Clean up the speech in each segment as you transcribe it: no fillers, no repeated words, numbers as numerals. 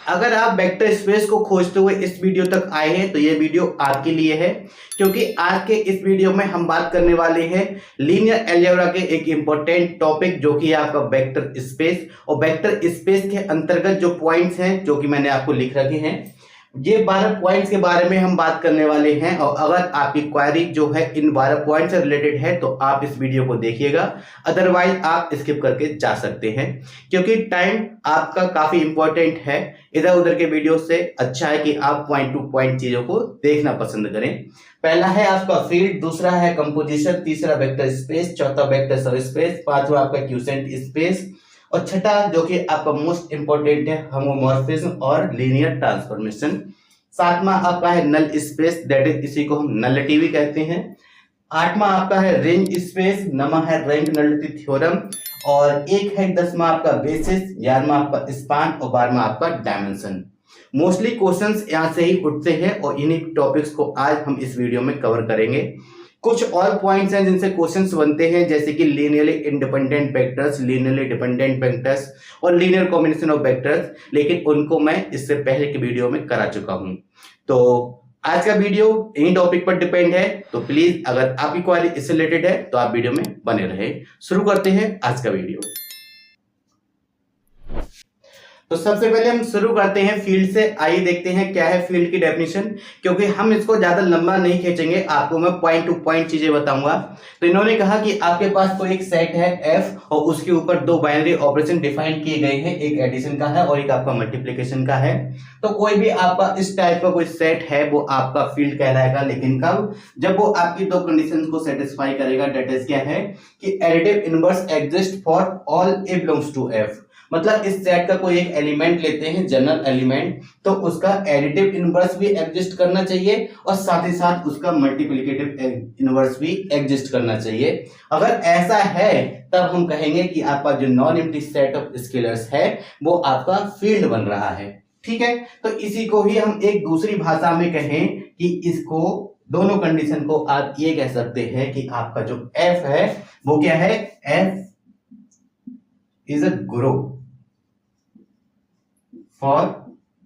अगर आप vector space को खोजते हुए इस वीडियो तक आए हैं तो ये वीडियो आपके लिए है, क्योंकि आज के इस वीडियो में हम बात करने वाले हैं लीनियर अलजेब्रा के एक इंपॉर्टेंट टॉपिक जो कि आपका वेक्टर स्पेस। और वेक्टर स्पेस के अंतर्गत जो पॉइंट्स हैं जो कि मैंने आपको लिख रखे हैं, ये 12 पॉइंट्स के बारे में हम बात करने वाले हैं। और अगर आपकी क्वेरी जो है इन 12 पॉइंट से रिलेटेड है तो आप इस वीडियो को देखिएगा, अदरवाइज आप स्किप करके जा सकते हैं, क्योंकि टाइम आपका काफी इंपॉर्टेंट है। इधर उधर के वीडियो से अच्छा है कि आप पॉइंट टू पॉइंट चीजों को देखना पसंद करें। पहला है आपका फील्ड, दूसरा है कंपोजिशन, तीसरा वेक्टर स्पेस, चौथा वेक्टर सब स्पेस, पांचवा आपका क्यूसेंट स्पेस, और छठा जो कि आपका मोस्ट इंपोर्टेंट है होमोमॉर्फिज्म और लीनियर ट्रांसफॉर्मेशन। सातवां आपका है नल स्पेस, दैट इज इसी को हम नलिटी भी कहते हैं। आठवां आपका है रेंज स्पेस, नवा है रैंक नलिटी थ्योरम, और एक है 10वां आपका बेसिस, 11वां आपका स्पान और 12वां आपका डायमेंशन। मोस्टली क्वेश्चंस यहां से ही उठते हैं और इन्हीं टॉपिक्स को आज हम इस वीडियो में कवर करेंगे। कुछ और पॉइंट्स हैं जिनसे क्वेश्चंस बनते हैं, जैसे कि linearly independent vectors, linearly dependent vectors और लीनियर कॉम्बिनेशन ऑफ वेक्टर्स, लेकिन उनको मैं इससे पहले के वीडियो में करा चुका हूं। तो आज का वीडियो इन्हीं टॉपिक पर डिपेंड है, तो प्लीज अगर आपकी क्वेरी इससे रिलेटेड है तो आप वीडियो में बने रहे। शुरू करते हैं आज का वीडियो। तो सबसे पहले हम शुरू करते हैं फील्ड से। आइए देखते हैं क्या है फील्ड की डेफिनेशन, क्योंकि हम इसको ज्यादा लंबा नहीं खींचेंगे, आपको मैं पॉइंट टू पॉइंट चीजें बताऊंगा। तो इन्होंने कहा कि आपके पास कोई एक सेट है एफ और उसके ऊपर दो बाइनरी ऑपरेशन डिफाइन किए गए हैं, एक एडिशन का है और एक आपका मल्टीप्लिकेशन का है। तो कोई भी आपका इस टाइप का कोई सेट है वो आपका फील्ड कहलाएगा, लेकिन कब? जब वो आपकी दो कंडीशंस को सेटिस्फाई करेगा। दैट इज क्या है कि additive inverse exist for all A belongs to F. मतलब इस सेट का कोई एक एलिमेंट लेते हैं, जनरल एलिमेंट, तो उसका एडिटिव इनवर्स भी एग्जिस्ट करना चाहिए और साथ ही साथ उसका मल्टीप्लिकेटिव इनवर्स भी एग्जिस्ट करना चाहिए। अगर ऐसा है तब हम कहेंगे कि आपका जो non empty set of scalars है वो आपका फील्ड बन रहा है। ठीक है, तो इसी को ही हम एक दूसरी भाषा में कहें कि इसको दोनों कंडीशन को आप ये कह सकते हैं कि आपका जो एफ है वो क्या है, F is a group for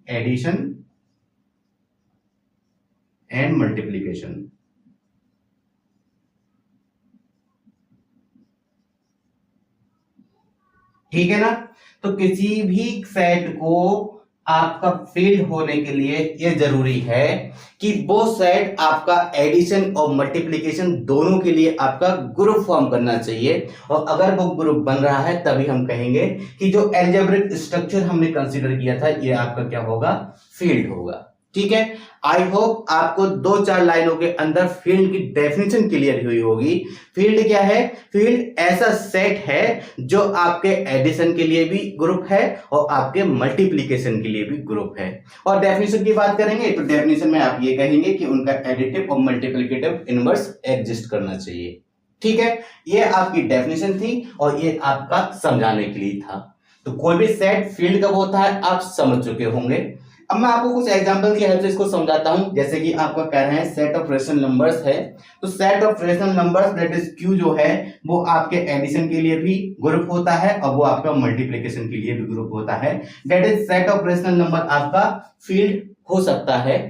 addition and multiplication। ठीक है ना? तो किसी भी सेट को आपका फील्ड होने के लिए यह जरूरी है कि वो सेट आपका एडिशन और मल्टीप्लिकेशन दोनों के लिए आपका ग्रुप फॉर्म करना चाहिए। और अगर वो ग्रुप बन रहा है तभी हम कहेंगे कि जो अलजेब्रिक स्ट्रक्चर हमने कंसीडर किया था ये आपका क्या होगा, फील्ड होगा। ठीक है, आई होप आपको 2-4 लाइनों के अंदर फील्ड की डेफिनेशन क्लियर हुई होगी। फील्ड क्या है? फील्ड ऐसा सेट है जो आपके एडिशन के लिए भी ग्रुप है और आपके मल्टीप्लिकेशन के लिए भी ग्रुप है। और डेफिनेशन की बात करेंगे तो डेफिनेशन में आप ये कहेंगे कि उनका एडिटिव और मल्टीप्लिकेटिव इनवर्स एग्जिस्ट करना चाहिए। ठीक है, ये आपकी डेफिनेशन थी और ये आपका समझाने के लिए था। तो कोई भी सेट फील्ड कब होता है आप समझ चुके होंगे। अब मैं आपको कुछ एग्जांपल की हेल्प से इसको समझाता हूं। जैसे कि आपका कह रहे हैं सेट ऑफ रेशनल नंबर्स है, तो set of rational numbers that is Q जो है वो आपके एडिशन के लिए भी ग्रुप होता है और वो आपका मल्टीप्लिकेशन के लिए भी ग्रुप होता है। That is set of rational number आपका फील्ड हो सकता है।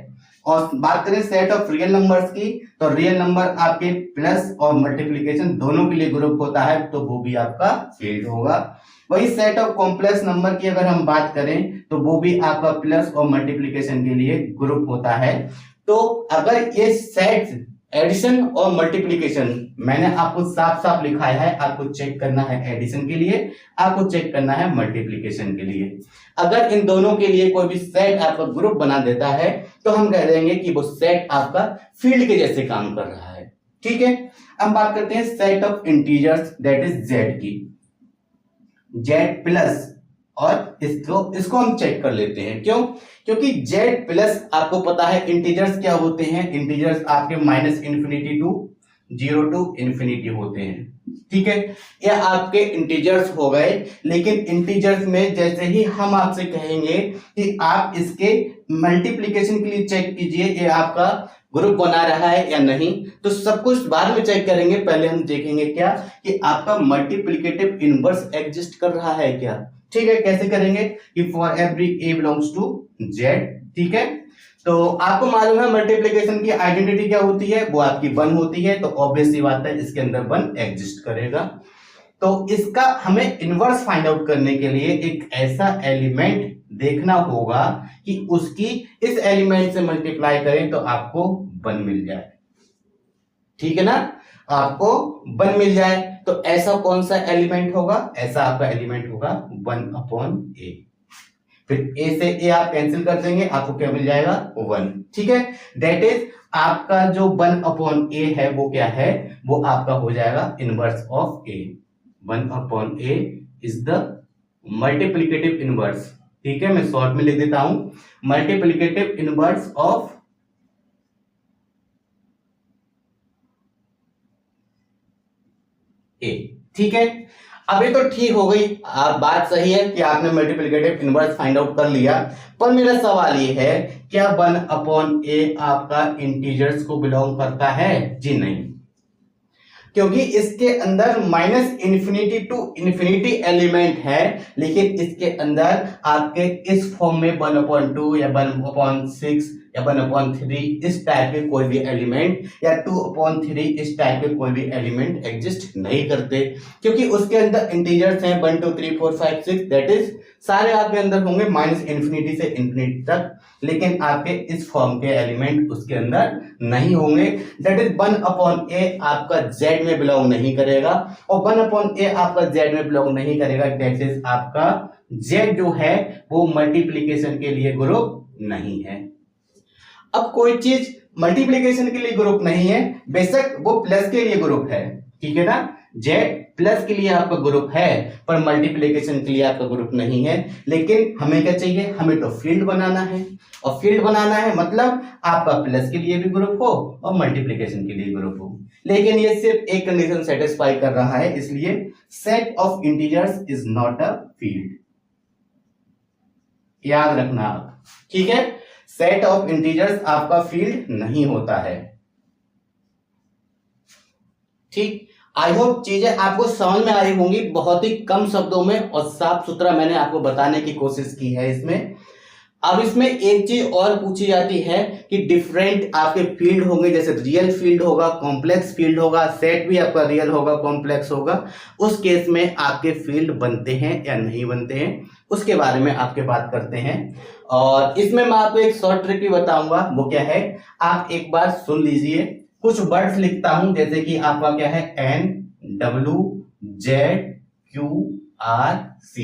और बात करें सेट ऑफ रियल नंबर्स की, तो रियल नंबर आपके प्लस और मल्टीप्लिकेशन दोनों के लिए ग्रुप होता है, तो वो भी आपका फील्ड होगा। वही सेट ऑफ कॉम्प्लेक्स नंबर की अगर हम बात करें तो वो भी आपका प्लस और मल्टीप्लिकेशन के लिए ग्रुप होता है। तो अगर ये सेट एडिशन और मल्टीप्लिकेशन मैंने आपको साफ साफ लिखाया है, आपको चेक करना है एडिशन के लिए, आपको चेक करना है मल्टीप्लिकेशन के लिए। अगर इन दोनों के लिए कोई भी सेट आपका ग्रुप बना देता है तो हम कह देंगे कि वो सेट आपका फील्ड के जैसे काम कर रहा है। ठीक है, अब बात करते हैं set of integers that is Z की, जेड प्लस, और इसको हम चेक कर लेते हैं। क्यों? क्योंकि जेड प्लस आपको पता है इंटीजर्स क्या होते हैं, इंटीजर्स आपके -∞ टू 0 टू इन्फिनिटी होते हैं। ठीक है, ये आपके इंटीजर्स हो गए। लेकिन इंटीजर्स में जैसे ही हम आपसे कहेंगे कि आप इसके मल्टीप्लिकेशन के लिए चेक कीजिए ये आपका ग्रुप बना रहा है या नहीं, तो सब कुछ बाद में चेक करेंगे। पहले हम देखेंगे क्या कि आपका मल्टीप्लिकेटिव इनवर्स एग्जिस्ट कर रहा है क्या। ठीक है, कैसे करेंगे कि for every A belongs to Z, ठीक है। तो आपको मालूम है मल्टीप्लिकेशन की आइडेंटिटी क्या होती है, वो आपकी 1 होती है, तो ऑब्वियस सी बात है इसके अंदर 1 एग्जिस्ट करेगा। तो इसका हमें इनवर्स फाइंड आउट करने के लिए एक ऐसा एलिमेंट देखना होगा कि उसकी इस एलिमेंट से मल्टीप्लाई करें तो आपको 1 मिल जाए, ठीक है ना, आपको 1 मिल जाए। तो ऐसा कौन सा एलिमेंट होगा, ऐसा आपका एलिमेंट होगा 1/a। फिर a से a आप कैंसिल कर देंगे, आपको क्या मिल जाएगा 1, ठीक है। दैट इज आपका जो 1/a है वो क्या है, वो आपका हो जाएगा inverse of a। 1/a is the multiplicative inverse, ठीक है, मैं शॉर्ट में लिख देता हूं मल्टीप्लिकेटिव इनवर्स ऑफ a, ठीक है। अभी तो ठीक हो गई, बात सही है कि आपने मल्टीप्लिकेटिव इनवर्स फाइंड आउट कर लिया, पर मेरा सवाल ये है क्या 1/a आपका इंटीजर्स को बिलोंग करता है? जी नहीं, क्योंकि इसके अंदर -∞ टू ∞ एलिमेंट है, लेकिन इसके अंदर आपके इस फॉर्म में 1/2 या 1/6 या 1/3 इस टाइप के कोई भी एलिमेंट या 2/3 इस टाइप के कोई भी एलिमेंट एग्जिस्ट नहीं करते, क्योंकि उसके अंदर इंटीजर्स हैं 1 2 3 4 5 6, दैट इज सारे आपके अंदर होंगे -∞ से ∞ तक, लेकिन आपके इस फॉर्म के एलिमेंट उसके अंदर नहीं होंगे। दैट इज 1/a आपका z में बिलोंग नहीं करेगा, और 1/a आपका z में बिलोंग नहीं करेगा, दैट इज आपका z जो है वो मल्टीप्लिकेशन के लिए ग्रुप नहीं है। अब कोई चीज मल्टीप्लिकेशन के लिए ग्रुप नहीं है, बेशक वो प्लस के लिए ग्रुप है, ठीक है ना, z प्लस के लिए आपका ग्रुप है पर मल्टीप्लिकेशन के लिए आपका ग्रुप नहीं है। लेकिन हमें क्या चाहिए, हमें तो फील्ड बनाना है, और फील्ड बनाना है मतलब आपका प्लस के लिए भी ग्रुप हो और मल्टीप्लिकेशन के लिए ग्रुप हो। लेकिन ये सिर्फ एक कंडीशन सेटिस्फाई कर रहा है, इसलिए set of integers is not a field, याद रखना आप, ठीक है। सेट ऑफ इंटीजर्स आपका फील्ड नहीं होता है, ठीक। आई होप चीजें आपको समझ में आई होंगी, बहुत ही कम शब्दों में और साफ सुथरा मैंने आपको बताने की कोशिश की है इसमें। अब इसमें एक चीज और पूछी जाती है कि डिफरेंट आपके फील्ड होंगे, जैसे रियल फील्ड होगा, कॉम्प्लेक्स फील्ड होगा, सेट भी आपका रियल होगा, कॉम्प्लेक्स होगा, उस केस में आपके फील्ड बनते हैं या नहीं बनते हैं, उसके बारे में आपके बात करते हैं। और इसमें मैं आपको एक शॉर्ट ट्रिक भी बताऊंगा, वो क्या है, आप एक बार सुन लीजिए। कुछ वर्ड्स लिखता हूं, जैसे कि आपका क्या है NWZQRC।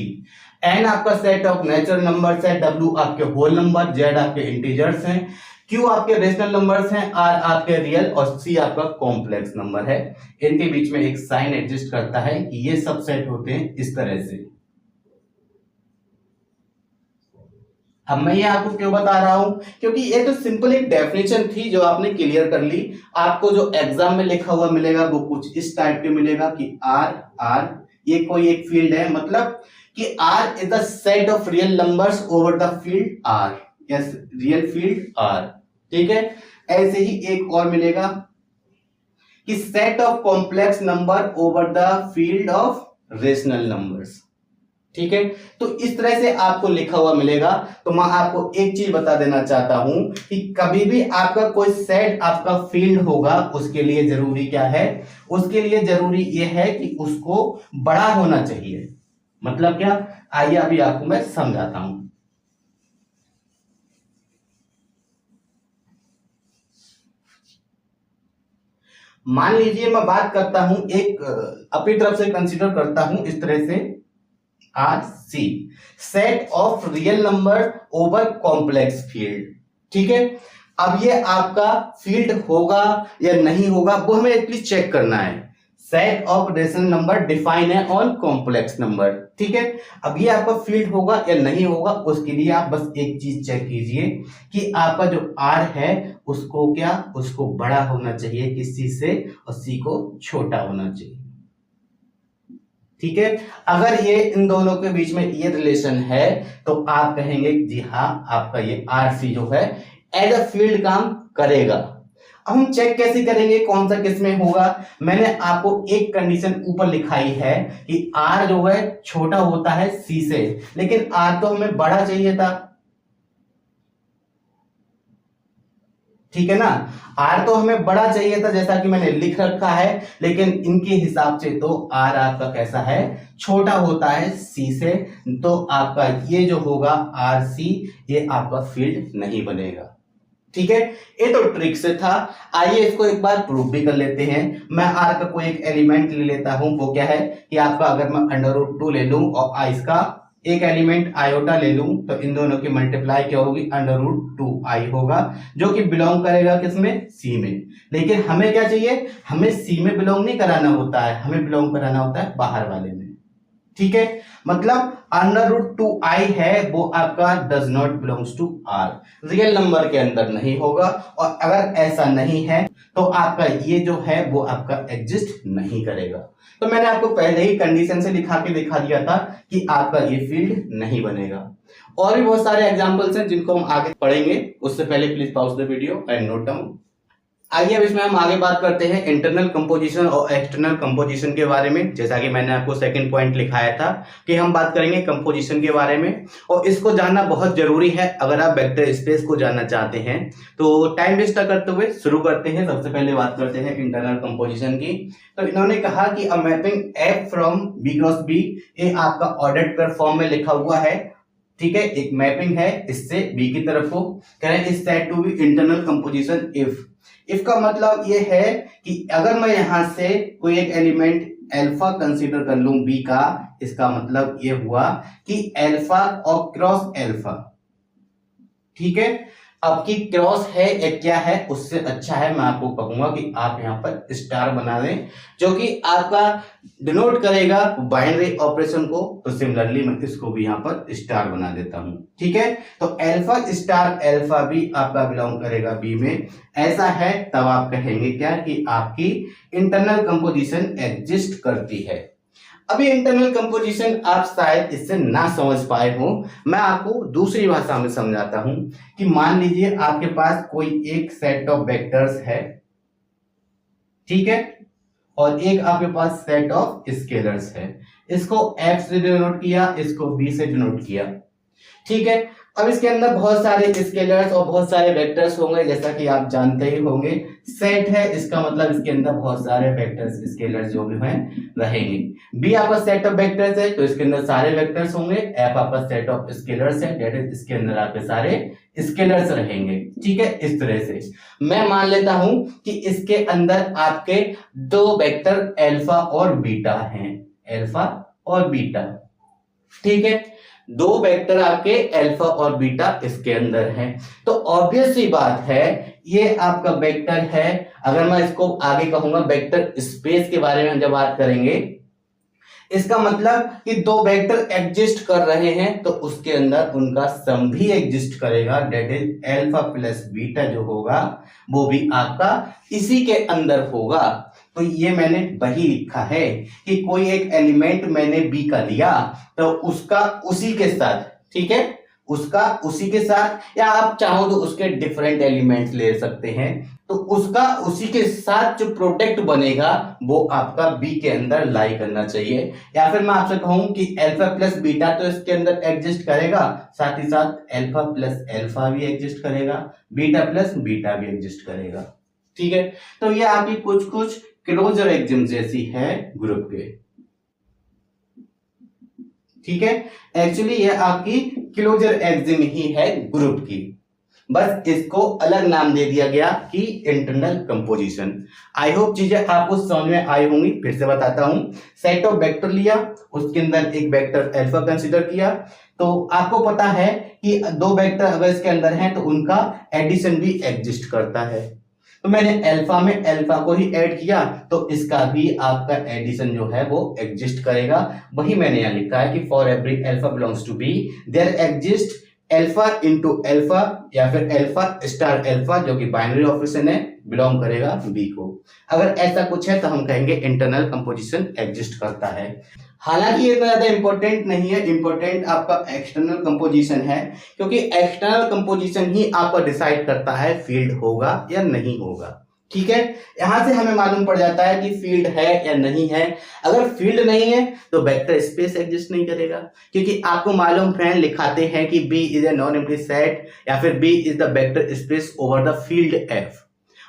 एन आपका सेट ऑफ नेचुरल नंबर्स है, W आपके होल नंबर, Z आपके इंटीजर्स हैं, Q आपके रेशनल नंबर्स हैं, R आपके रियल और C आपका कॉम्प्लेक्स नंबर है। इनके बीच में एक साइन एग्जिस्ट करता है कि ये सब सेट होते हैं इस तरह से। अब मैं ये आपको क्यों बता रहा हूं, क्योंकि ये तो सिंपल एक डेफिनेशन थी जो आपने क्लियर कर ली। आपको जो एग्जाम में लिखा हुआ मिलेगा वो कुछ इस टाइप के मिलेगा कि R ये कोई एक फील्ड है, मतलब कि R is the set of real numbers over the field R, yes real field R, ठीक है। ऐसे ही एक और मिलेगा कि set of complex number over the field of rational numbers, ठीक है। तो इस तरह से आपको लिखा हुआ मिलेगा। तो मैं आपको एक चीज बता देना चाहता हूं कि कभी भी आपका कोई सेट आपका फील्ड होगा, उसके लिए जरूरी क्या है, उसके लिए जरूरी यह है कि उसको बड़ा होना चाहिए। मतलब क्या, आइए अभी आपको मैं समझाता हूं। मान लीजिए मैं बात करता हूं, एक अपनी तरफ से कंसीडर करता हूं इस तरह से RC, set of real number over complex field, ठीक है। अब ये आपका फील्ड होगा या नहीं होगा वो हमें एटलीस्ट चेक करना है। Set of rational number define है ऑन कॉम्प्लेक्स नंबर, ठीक है। अब ये आपका फील्ड होगा या नहीं होगा, उसके लिए आप बस एक चीज चेक कीजिए कि आपका जो R है उसको क्या, उसको बड़ा होना चाहिए किस चीज से, और C को छोटा होना चाहिए, ठीक है। अगर ये इन दोनों के बीच में ये रिलेशन है तो आप कहेंगे जी हाँ आपका ये RC जो है एज अ फील्ड काम करेगा। अब हम चेक कैसे करेंगे कौन सा किस में होगा? मैंने आपको एक कंडीशन ऊपर लिखाई है कि R जो है छोटा होता है C से, लेकिन R तो हमें बड़ा चाहिए था, ठीक है ना। R तो हमें बड़ा चाहिए था जैसा कि मैंने लिख रखा है, लेकिन इनके हिसाब से तो R आपका कैसा है, छोटा होता है C से, तो आपका ये जो होगा RC ये आपका फील्ड नहीं बनेगा, ठीक है। ये तो ट्रिक से था। आइए इसको एक बार प्रूव भी कर लेते हैं। मैं R का कोई एक एलिमेंट ले लेता हूं, वो क्या है कि आपका अगर मैं √2 ले लूं और इसका एक एलिमेंट आयोटा ले लूं तो इन दोनों की मल्टीप्लाई क्या होगी, √2i होगा, जो कि बिलोंग करेगा किसमें, C में। लेकिन हमें क्या चाहिए, हमें C में बिलोंग नहीं कराना होता है, हमें बिलोंग कराना होता है बाहर वाले में, ठीक है। मतलब √2i है वो आपका does not belongs to R, real number के अंदर नहीं होगा। और अगर ऐसा नहीं है तो आपका ये जो है वो आपका एग्जिस्ट नहीं करेगा। तो मैंने आपको पहले ही कंडीशन से लिखा के दिखा दिया था कि आपका ये फील्ड नहीं बनेगा। और भी बहुत सारे एग्जांपल्स हैं जिनको हम आगे पढ़ेंगे, उससे पहले please pause the video and note down. आइए अब इसमें हम आगे बात करते हैं इंटरनल कंपोजिशन और एक्सटर्नल कंपोजिशन के बारे में। जैसा कि मैंने आपको सेकंड पॉइंट लिखाया था कि हम बात करेंगे कंपोजिशन के बारे में, और इसको जानना बहुत जरूरी है अगर आप वेक्टर स्पेस को जानना चाहते हैं। तो टाइम वेस्ट करते हुए शुरू करते हैं। सबसे पहले बात करते हैं इंटरनल कंपोजिशन की। तो इन्होंने कहा कि अ mapping F from B cross B, ये आपका ऑर्डर्ड पेयर फॉर्म में लिखा हुआ है, ठीक है। एक मैपिंग है इससे B की तरफ को, कह रहे हैं is said to be internal composition if का मतलब ये है कि अगर मैं यहां से कोई एक एलिमेंट अल्फा कंसीडर कर लूं B का, इसका मतलब ये हुआ कि अल्फा और क्रॉस अल्फा, ठीक है। अब की क्रॉस है या क्या है, उससे अच्छा है मैं आपको कहूंगा कि आप यहां पर स्टार बना दें, जो कि आपका डिनोट करेगा बाइनरी ऑपरेशन को। तो सिमिलरली मैं इसको भी यहां पर स्टार बना देता हूं, ठीक है। तो अल्फा स्टार अल्फा भी आपका बिलोंग करेगा बी में। ऐसा है तब आप कहेंगे क्या कि आपकी इंटरनल कंपोजिशन एग्जिस्ट करती है। अभी इंटरनल कंपोजिशन आप शायद इससे ना समझ पाए हो, मैं आपको दूसरी भाषा में समझाता हूं कि मान लीजिए आपके पास कोई एक सेट ऑफ वेक्टर्स है, ठीक है, और एक आपके पास सेट ऑफ स्केलर्स है। इसको F से डिनोट किया, इसको B से डिनोट किया, ठीक है। अब इसके अंदर बहुत सारे स्केलर्स और बहुत सारे वेक्टर्स होंगे, जैसा कि आप जानते ही होंगे। सेट है इसका मतलब इसके अंदर बहुत सारे वेक्टर्स स्केलर्स जो भी हैं रहेंगे। B आपका सेट ऑफ वेक्टर्स है तो इसके अंदर सारे वेक्टर्स होंगे। F आपका सेट ऑफ स्केलर्स है, दैट इज इसके अंदर आपके सारे स्केलर्स रहेंगे, ठीक है। इस तरह से मैं मान लेता हूं कि इसके अंदर आपके दो वेक्टर अल्फा और बीटा हैं, अल्फा और बीटा, ठीक है। दो वेक्टर आपके अल्फा और बीटा इसके अंदर हैं। तो ऑब्वियस सी बात है ये आपका वेक्टर है। अगर मैं इसको आगे कहूंगा वेक्टर स्पेस के बारे में जब बात करेंगे, इसका मतलब कि दो वेक्टर एग्जिस्ट कर रहे हैं तो उसके अंदर उनका सम भी एग्जिस्ट करेगा, that is alpha plus beta जो होगा वो भी आपका इसी के अंदर होगा। तो ये मैंने वही लिखा है कि कोई एक एलिमेंट मैंने बी का लिया तो उसका उसी के साथ, ठीक है, उसका उसी के साथ, या आप चाहो तो उसके डिफरेंट एलिमेंट्स ले सकते हैं, तो उसका उसी के साथ जो प्रोडक्ट बनेगा वो आपका बी के अंदर लाई करना चाहिए। या फिर मैं आपसे कहूं कि अल्फा प्लस बीटा तो इसके अंदर एग्जिस्ट करेगा, साथ ही साथ अल्फा प्लस अल्फा भी एग्जिस्ट करेगा, बीटा प्लस बीटा भी एग्जिस्ट करेगा, ठीक है। तो ये आपकी कुछ कुछ क्लोजर एक्सिम जैसी है ग्रुप के, ठीक है। एक्चुअली ये आपकी क्लोजर एक्सिम ही है ग्रुप की, बस इसको अलग नाम दे दिया गया कि इंटरनल कंपोजिशन। आई होप चीजें आपको समझ में आई होंगी। फिर से बताता हूं, सेट ऑफ वेक्टर लिया, उसके अंदर एक वेक्टर अल्फा कंसीडर किया, तो आपको पता है कि दो वेक्टर अगर इसके अंदर हैं तो उनका एडिशन भी एग्जिस्ट करता है। तो मैंने अल्फा में अल्फा को ही ऐड किया तो इसका भी आपका एडिशन जो है वो एग्जिस्ट करेगा। वही मैंने यहां लिखा है कि for every alpha belongs to B there exist alpha into alpha या फिर अल्फा स्टार अल्फा, जो कि बाइनरी ऑपरेशन है, बिलोंग करेगा बी को। अगर ऐसा कुछ है तो हम कहेंगे इंटरनल कंपोजिशन एग्जिस्ट करता है। हालांकि ये इतना ज्यादा इंपॉर्टेंट नहीं है, इंपॉर्टेंट आपका एक्सटर्नल कंपोजिशन है, क्योंकि एक्सटर्नल कंपोजिशन ही आपका डिसाइड करता है फील्ड होगा या नहीं होगा, ठीक है, यहां से हमें मालूम पड़ जाता है कि फील्ड है या नहीं है। अगर फील्ड नहीं है तो वेक्टर स्पेस एग्जिस्ट नहीं करेगा, क्योंकि आपको मालूम फ्रेंड लिखाते हैं कि B is a non empty set या फिर B is the vector space over the field F.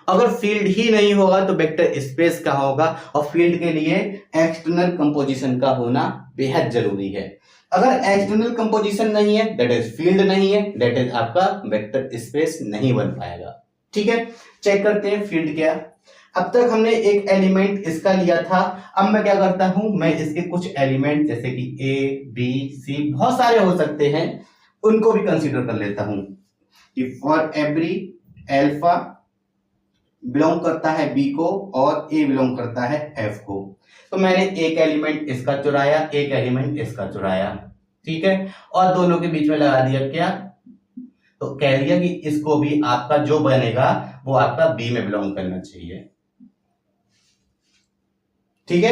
अगर फील्ड ही नहीं होगा तो वेक्टर स्पेस का होगा, और फील्ड के लिए एक्सटर्नल कंपोजिशन का होना बेहद जरूरी है। अगर एक्सटर्नल कंपोजिशन नहीं है दैट इज फील्ड नहीं है, दैट इज आपका वेक्टर स्पेस नहीं बन पाएगा। ठीक है, चेक करते हैं फील्ड क्या। अब तक हमने एक एलिमेंट इसका लिया था, अब मैं क्या करता हूं, मैं इसके कुछ एलिमेंट जैसे कि ए बी सी बहुत सारे हो सकते हैं उनको भी कंसीडर कर लेता हूं कि फॉर एवरी एल्फा बिलोंग करता है बी को और ए बिलोंग करता है एफ को। तो मैंने एक एलिमेंट इसका चुराया, एक एलिमेंट इसका चुराया, ठीक है, और दोनों के बीच में लगा दिया क्या, तो कह दिया कि इसको भी आपका जो बनेगा वो आपका बी में बिलोंग करना चाहिए। ठीक है,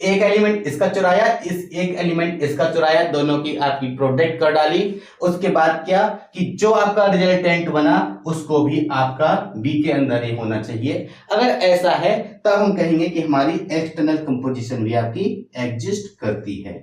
एक एलिमेंट इसका चुराया, इस एक एलिमेंट इसका चुराया, दोनों की आपकी प्रोडक्ट कर डाली। उसके बाद क्या कि जो आपका रिजल्टेंट बना उसको भी आपका बी के अंदर ही होना चाहिए। अगर ऐसा है तब हम कहेंगे कि हमारी एक्सटर्नल कंपोजिशन भी आपकी एग्जिस्ट करती है।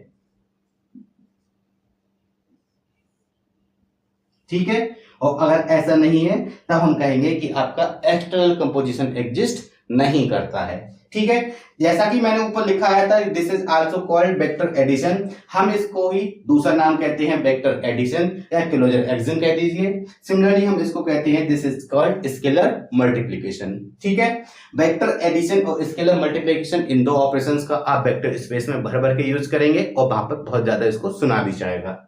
ठीक है, और अगर ऐसा नहीं है तब हम कहेंगे कि आपका एक्सटर्नल कंपोजिशन एग्जिस्ट नहीं करता है। ठीक है, जैसा कि मैंने ऊपर लिखा आया था, this is also called vector addition. हम इसको ही दूसरा नाम कहते हैं वेक्टर एडिशन या क्लोजर एडिशन कह दीजिए। सिमिलरली हम इसको कहते हैं this is called scalar multiplication. ठीक है, वेक्टर एडिशन और स्केलर मल्टीप्लिकेशन इन दो ऑपरेशंस का आप वेक्टर स्पेस में भर भर के यूज करेंगे और वहां पर बहुत ज्यादा इसको सुना भी जाएगा।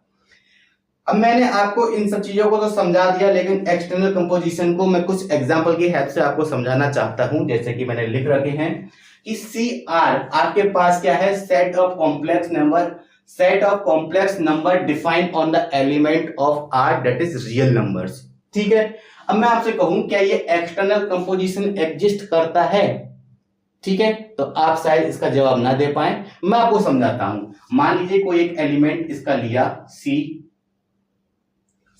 अब मैंने आपको इन सब चीजों को तो समझा दिया, लेकिन एक्सटर्नल कंपोजिशन को मैं कुछ एग्जांपल की हेल्प से आपको समझाना चाहता हूं। जैसे कि मैंने लिख रखे हैं कि सी आर आपके पास क्या है, set of complex number defined on the element of R that is real numbers. ठीक है, अब मैं आपसे कहूं क्या ये एक्सटर्नल कंपोजिशन एग्जिस्ट करता है, ठीक है, तो आप शायद इसका जवाब ना दे पाए। मैं आपको समझाता हूं। मान लीजिए कोई एक एलिमेंट इसका लिया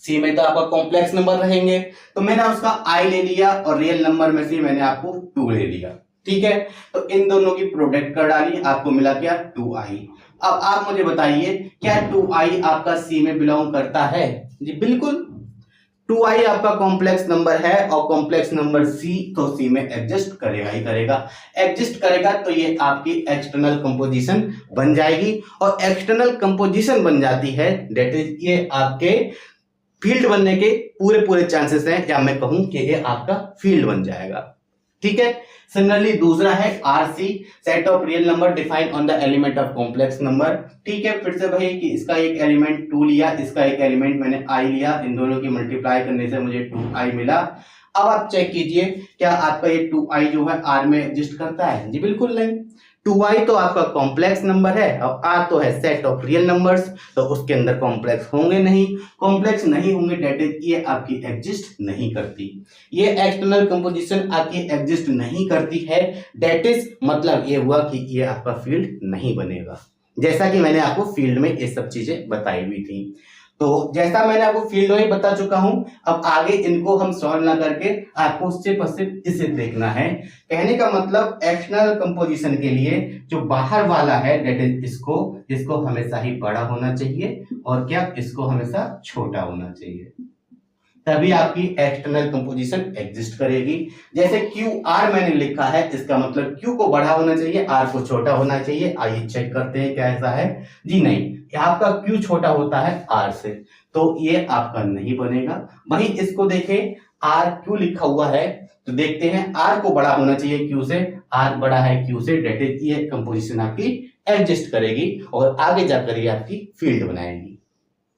सी में तो आपका कॉम्प्लेक्स नंबर रहेंगे, तो मैंने उसका आई ले लिया और रियल नंबर में से मैंने आपको 2 ले लिया। ठीक है, तो इन दोनों की प्रोडक्ट कर डाली, आपको मिला क्या 2i। अब आप मुझे बताइए क्या 2i आपका सी में बिलोंग करता है? जी बिल्कुल, 2i आपका कॉम्प्लेक्स नंबर है और कॉम्प्लेक्स नंबर सी तो सी में एग्जिस्ट करेगा ही करेगा। एग्जिस्ट करेगा तो ये आपकी एक्सटर्नल कंपोजिशन बन जाएगी, और एक्सटर्नल कंपोजिशन बन जाती है दैट इज ये आपके फील्ड बनने के पूरे चांसेस हैं, या मैं कहूं कि ये आपका फील्ड बन जाएगा। ठीक है, सिमिलरली दूसरा है RC, set of real number defined on the element of complex number. ठीक है, फिर से भाई कि इसका एक एलिमेंट 2 लिया, इसका एक एलिमेंट मैंने i लिया, इन दोनों की मल्टीप्लाई करने से मुझे 2i मिला। अब आप चेक कीजिए क्या आपका ये 2i जो है r में एग्जिस्ट करता है? जी बिल्कुल नहीं। 2i तो आपका कॉम्प्लेक्स नंबर है और r तो है सेट ऑफ रियल नंबर्स, तो उसके अंदर कॉम्प्लेक्स होंगे नहीं। कॉम्प्लेक्स नहीं होंगे दैट इज ये आपकी एग्जिस्ट नहीं करती। ये एक्सटर्नल कंपोजिशन आपकी एग्जिस्ट नहीं करती है, दैट इज मतलब ये हुआ कि ये आपका फील्ड नहीं बनेगा, जैसा कि मैंने आपको फील्ड में ये सब चीजें बताई हुई थी। तो जैसा मैंने आपको फील्ड में बता चुका हूं, अब आगे इनको हम सॉल्व ना करके आपको सिर्फ और सिर्फ इसे देखना है। कहने का मतलब एक्सटर्नल कंपोजिशन के लिए जो बाहर वाला है दैट इज इसको हमेशा ही बड़ा होना चाहिए, और क्या इसको हमेशा छोटा होना चाहिए, तभी आपकी एक्सटर्नल कंपोजिशन एग्जिस्ट करेगी। जैसे क्यू आर मैंने लिखा है, इसका मतलब क्यू को बड़ा होना चाहिए, आर को छोटा होना चाहिए। आइए चेक करते हैं क्या ऐसा है। जी नहीं, आपका क्यू छोटा होता है आर से, तो ये आपका नहीं बनेगा। वहीं इसको देखें, आर क्यू लिखा हुआ है, तो देखते हैं आर को बड़ा होना चाहिए क्यू से, आर बड़ा है क्यू से, डेट इज ये कंपोजिशन आपकी एडजस्ट करेगी और आगे जाकर ये आपकी फील्ड बनाएगी।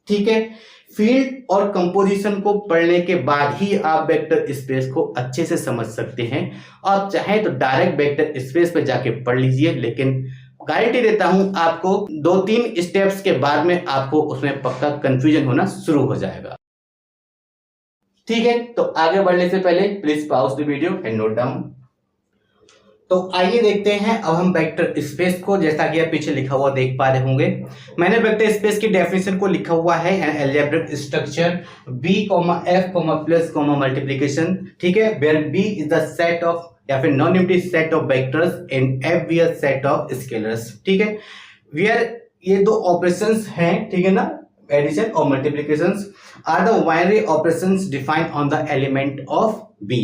ठीक है, फील्ड और कंपोजिशन को पढ़ने के बाद ही आप वेक्टर स्पेस को अच्छे से समझ सकते हैं। आप चाहें तो डायरेक्ट वेक्टर स्पेस पे जाके पढ़ लीजिए, लेकिन गारंटी देता हूं आपको 2-3 स्टेप्स के बाद में आपको उसमें पक्का कंफ्यूजन होना शुरू हो जाएगा। ठीक है, तो आगे बढ़ने से पहले please pause the video and note down. तो आइए देखते हैं अब हम वेक्टर स्पेस को, जैसा कि आप पीछे लिखा हुआ देख पा रहे होंगे। मैंने वेक्टर स्पेस की डेफिनेशन को लिखा हुआ है, an algebraic structure B, F, plus, multiplication, ठीक है, where B is the set of या फिर non unitary set of vectors and F be a set of scalars, ठीक है, वेयर ये दो ऑपरेशंस हैं, ठीक है ना, एडिशन और multiplication are the binary operations defined on the element of B,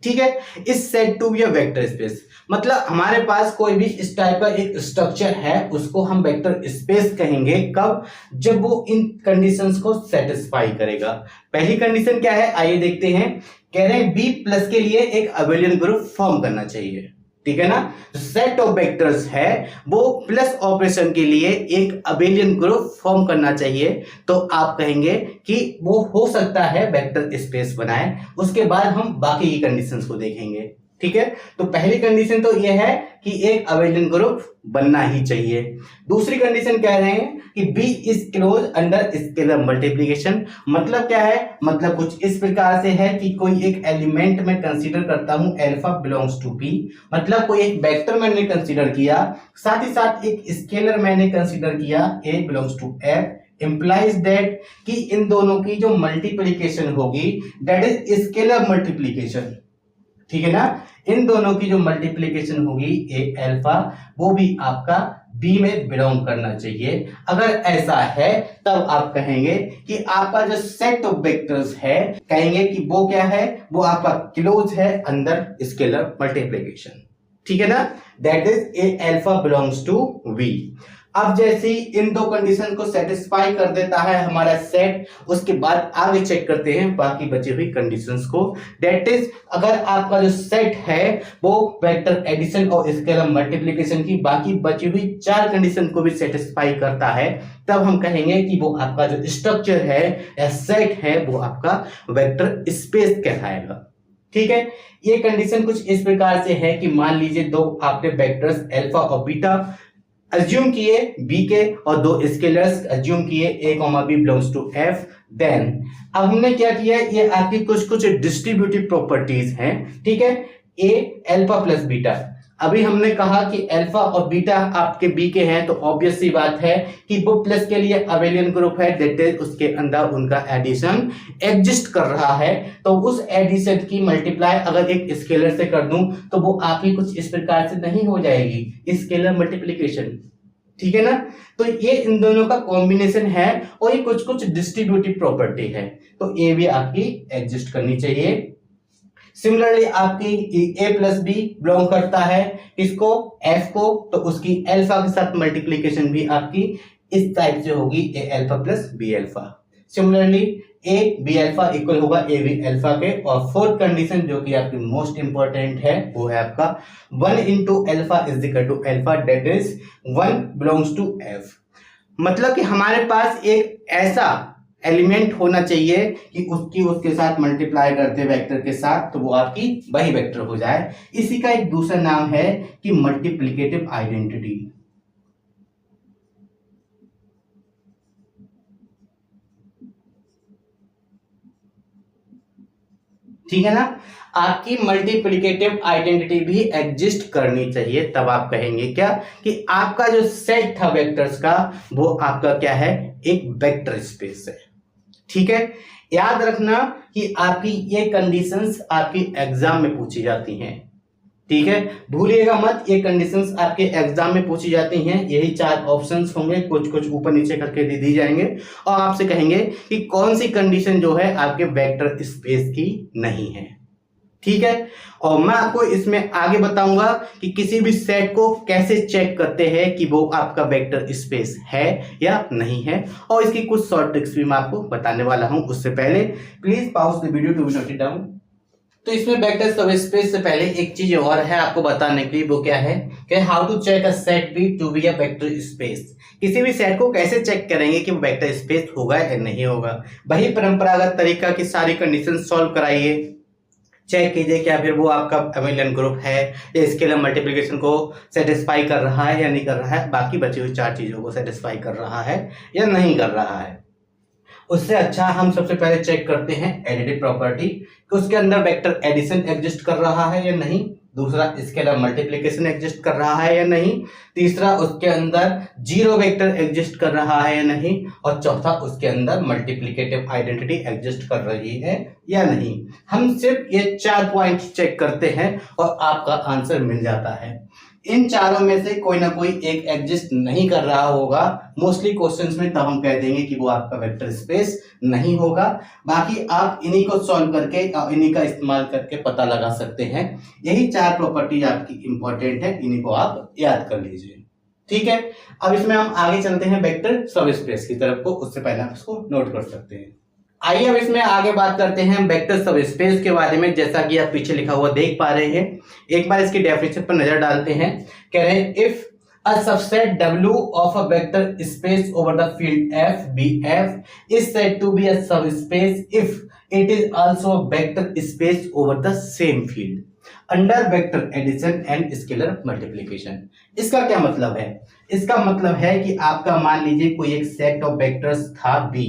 ठीक है, इस set to be a vector space. मतलब हमारे पास कोई भी इस टाइप का एक स्ट्रक्चर है, उसको हम वेक्टर स्पेस कहेंगे कब, जब वो इन कंडीशंस को सेटिस्फाई करेगा। पहली कंडीशन क्या है, आइए देखते हैं। कह रहे हैं बी प्लस के लिए एक अबेलियन ग्रुप फॉर्म करना चाहिए, ठीक है ना। सेट ऑफ वेक्टर्स है वो प्लस ऑपरेशन के लिए एक अबेलियन ग्रुप फॉर्म करना चाहिए, तो आप कहेंगे कि वो हो सकता है वेक्टर स्पेस बनाए। उसके बाद हम बाकी की कंडीशंस को देखेंगे, ठीक है। तो पहली कंडीशन तो ये है कि एक अबेलियन ग्रुप बनना ही चाहिए। दूसरी कंडीशन कह रहे हैं कि B is close under scalar multiplication. मतलब क्या है, मतलब कुछ इस प्रकार से है कि कोई एक एलिमेंट में कंसीडर करता हूं अल्फा बिलोंग्स टू P, मतलब कोई एक वेक्टर मैंने कंसीडर किया, साथ ही साथ एक स्केलर मैंने कंसीडर किया A belongs to F, implies that कि इन दोनों की जो मल्टीप्लिकेशन होगी दैट इज स्केलर मल्टीप्लिकेशन, ठीक है ना। इन दोनों की जो मल्टीप्लिकेशन होगी ए अल्फा, वो भी आपका बी में बिलोंग करना चाहिए। अगर ऐसा है तब आप कहेंगे कि आपका जो सेट ऑफ वेक्टर्स है, कहेंगे कि वो क्या है, वो आपका क्लोज है अंदर स्केलर मल्टीप्लिकेशन, ठीक है ना। That is A alpha belongs to V. अब जैसे ही इन दो कंडीशन को सेटिस्फाई कर देता है हमारा सेट, उसके बाद आगे चेक करते हैं बाकी बची हुई कंडीशंस को। दैट इज अगर आपका जो सेट है वो वेक्टर एडिशन और स्केलर मल्टीप्लिकेशन की बाकी बची हुई 4 कंडीशन को भी सेटिस्फाई करता है, तब हम कहेंगे कि वो आपका जो स्ट्रक्चर है या सेट है वो आपका वेक्टर स्पेस कहलाएगा, ठीक है। ये कंडीशन कुछ इस प्रकार से है कि मान लीजिए दो आपने वेक्टर्स अल्फा और बीटा अज्यूम किए बी के और दो स्केलर्स अज्यूम किए A comma B belongs to F. Then अब हमने क्या किया, ये आपकी कुछ कुछ डिस्ट्रीब्यूटिव प्रॉपर्टीज हैं, ठीक है। ए अल्फा प्लस बीटा, अभी हमने कहा कि अल्फा और बीटा आपके बी के हैं, तो ऑब्वियस सी बात है कि वो प्लस के लिए अबेलियन ग्रुप है, दैट इज उसके अंदर उनका एडिशन एग्जिस्ट कर रहा है। तो उस एडिशन की मल्टीप्लाई अगर एक स्केलर से कर दूं तो वो आपकी कुछ इस प्रकार से नहीं हो जाएगी, स्केलर मल्टीप्लिकेशन, ठीक है ना। तो ये इन दोनों का कॉम्बिनेशन है और ये कुछ कुछ डिस्ट्रीब्यूटिव प्रॉपर्टी है, तो ये भी आपकी एग्जिस्ट करनी चाहिए। सिमिलरली आपकी ए प्लस बी बिलोंग करता है इसको एफ को, तो उसकी अल्फा के साथ मल्टीप्लिकेशन भी आपकी इस टाइप से होगी, A alpha plus B alpha. Similarly A B alpha equal होगा ए बी अल्फा के। और फोर्थ कंडीशन जो कि आपकी मोस्ट इंपॉर्टेंट है वो है आपका 1 into alpha is equal to alpha, that is 1 belongs to F. मतलब कि हमारे पास एक ऐसा एलिमेंट होना चाहिए कि उसकी उसके साथ मल्टीप्लाई करते वेक्टर के साथ, तो वो आपकी वही वेक्टर हो जाए। इसी का एक दूसरा नाम है कि मल्टीप्लिकेटिव आइडेंटिटी, ठीक है ना। आपकी मल्टीप्लिकेटिव आइडेंटिटी भी एग्जिस्ट करनी चाहिए, तब आप कहेंगे क्या कि आपका जो सेट था वेक्टर्स का वो आपका क्या है, एक वेक्टर स्पेस है, ठीक है। याद रखना कि आपकी ये कंडीशंस आपकी एग्जाम में पूछी जाती हैं, ठीक है, भूलिएगा मत, ये कंडीशंस आपके एग्जाम में पूछी जाती हैं। यही 4 ऑप्शंस होंगे, कुछ कुछ ऊपर नीचे करके दे दी जाएंगे और आपसे कहेंगे कि कौन सी कंडीशन जो है आपके वेक्टर स्पेस की नहीं है, ठीक है। और मैं आपको इसमें आगे बताऊंगा कि किसी भी सेट को कैसे चेक करते हैं कि वो आपका वेक्टर स्पेस है या नहीं है, और इसकी कुछ शॉर्ट ट्रिक्स भी मैं आपको बताने वाला हूं। उससे पहले please pause the video to note it down. तो इसमें वेक्टर सबस्पेस से पहले एक चीज और है आपको बताने के लिए, वो क्या है कि how to check a set B to be a vector space. किसी भी सेट को कैसे चेक करेंगे कि वो वेक्टर स्पेस होगा या नहीं होगा। वही परंपरागत तरीका की सारी कंडीशन सॉल्व कराइए, चेक कीजिए क्या फिर वो आपका अबेलियन ग्रुप है या स्केलर मल्टीप्लिकेशन को सेटिस्फाई कर रहा है या नहीं कर रहा है, बाकी बची हुई 4 चीजों को सेटिस्फाई कर रहा है या नहीं कर रहा है। उससे अच्छा हम सबसे पहले चेक करते हैं एडिटिव प्रॉपर्टी कि उसके अंदर वेक्टर एडिशन एग्जिस्ट कर रहा है या नहीं। दूसरा स्केलर मल्टीप्लिकेशन एग्जिस्ट कर रहा है या नहीं, तीसरा उसके अंदर जीरो वेक्टर एग्जिस्ट कर रहा है या नहीं, और चौथा उसके अंदर मल्टीप्लिकेटिव आइडेंटिटी एग्जिस्ट कर रही है या नहीं। हम सिर्फ ये 4 पॉइंट चेक करते हैं और आपका आंसर मिल जाता है। इन चारों में से कोई ना कोई एक एग्जिस्ट नहीं कर रहा होगा मोस्टली क्वेश्चंस में, तब हम कह देंगे कि वो आपका वेक्टर स्पेस नहीं होगा। बाकी आप इन्हीं को सॉल्व करके इन्हीं का इस्तेमाल करके पता लगा सकते हैं। यही 4 प्रॉपर्टी आपकी इंपॉर्टेंट है, इन्हीं को आप याद कर लीजिए। ठीक है, अब इसमें हम आगे चलते हैं वेक्टर सब स्पेस की तरफ को, उससे पहले आप इसको नोट कर सकते हैं। आइए अब इसमें आगे बात करते हैं वेक्टर सब स्पेस के बारे में। जैसा कि आप पीछे लिखा हुआ देख पा रहे हैं, एक बार इसकी डेफिनेशन पर नजर डालते हैं। कह रहे हैं if a subset W of a vector space over the field F BF is said to be a subspace if it is also a vector space over the same field under vector addition and scalar multiplication। इसका क्या मतलब है? इसका मतलब है कि आपका मान लीजिए कोई एक सेट ऑफ वेक्टर्स था B,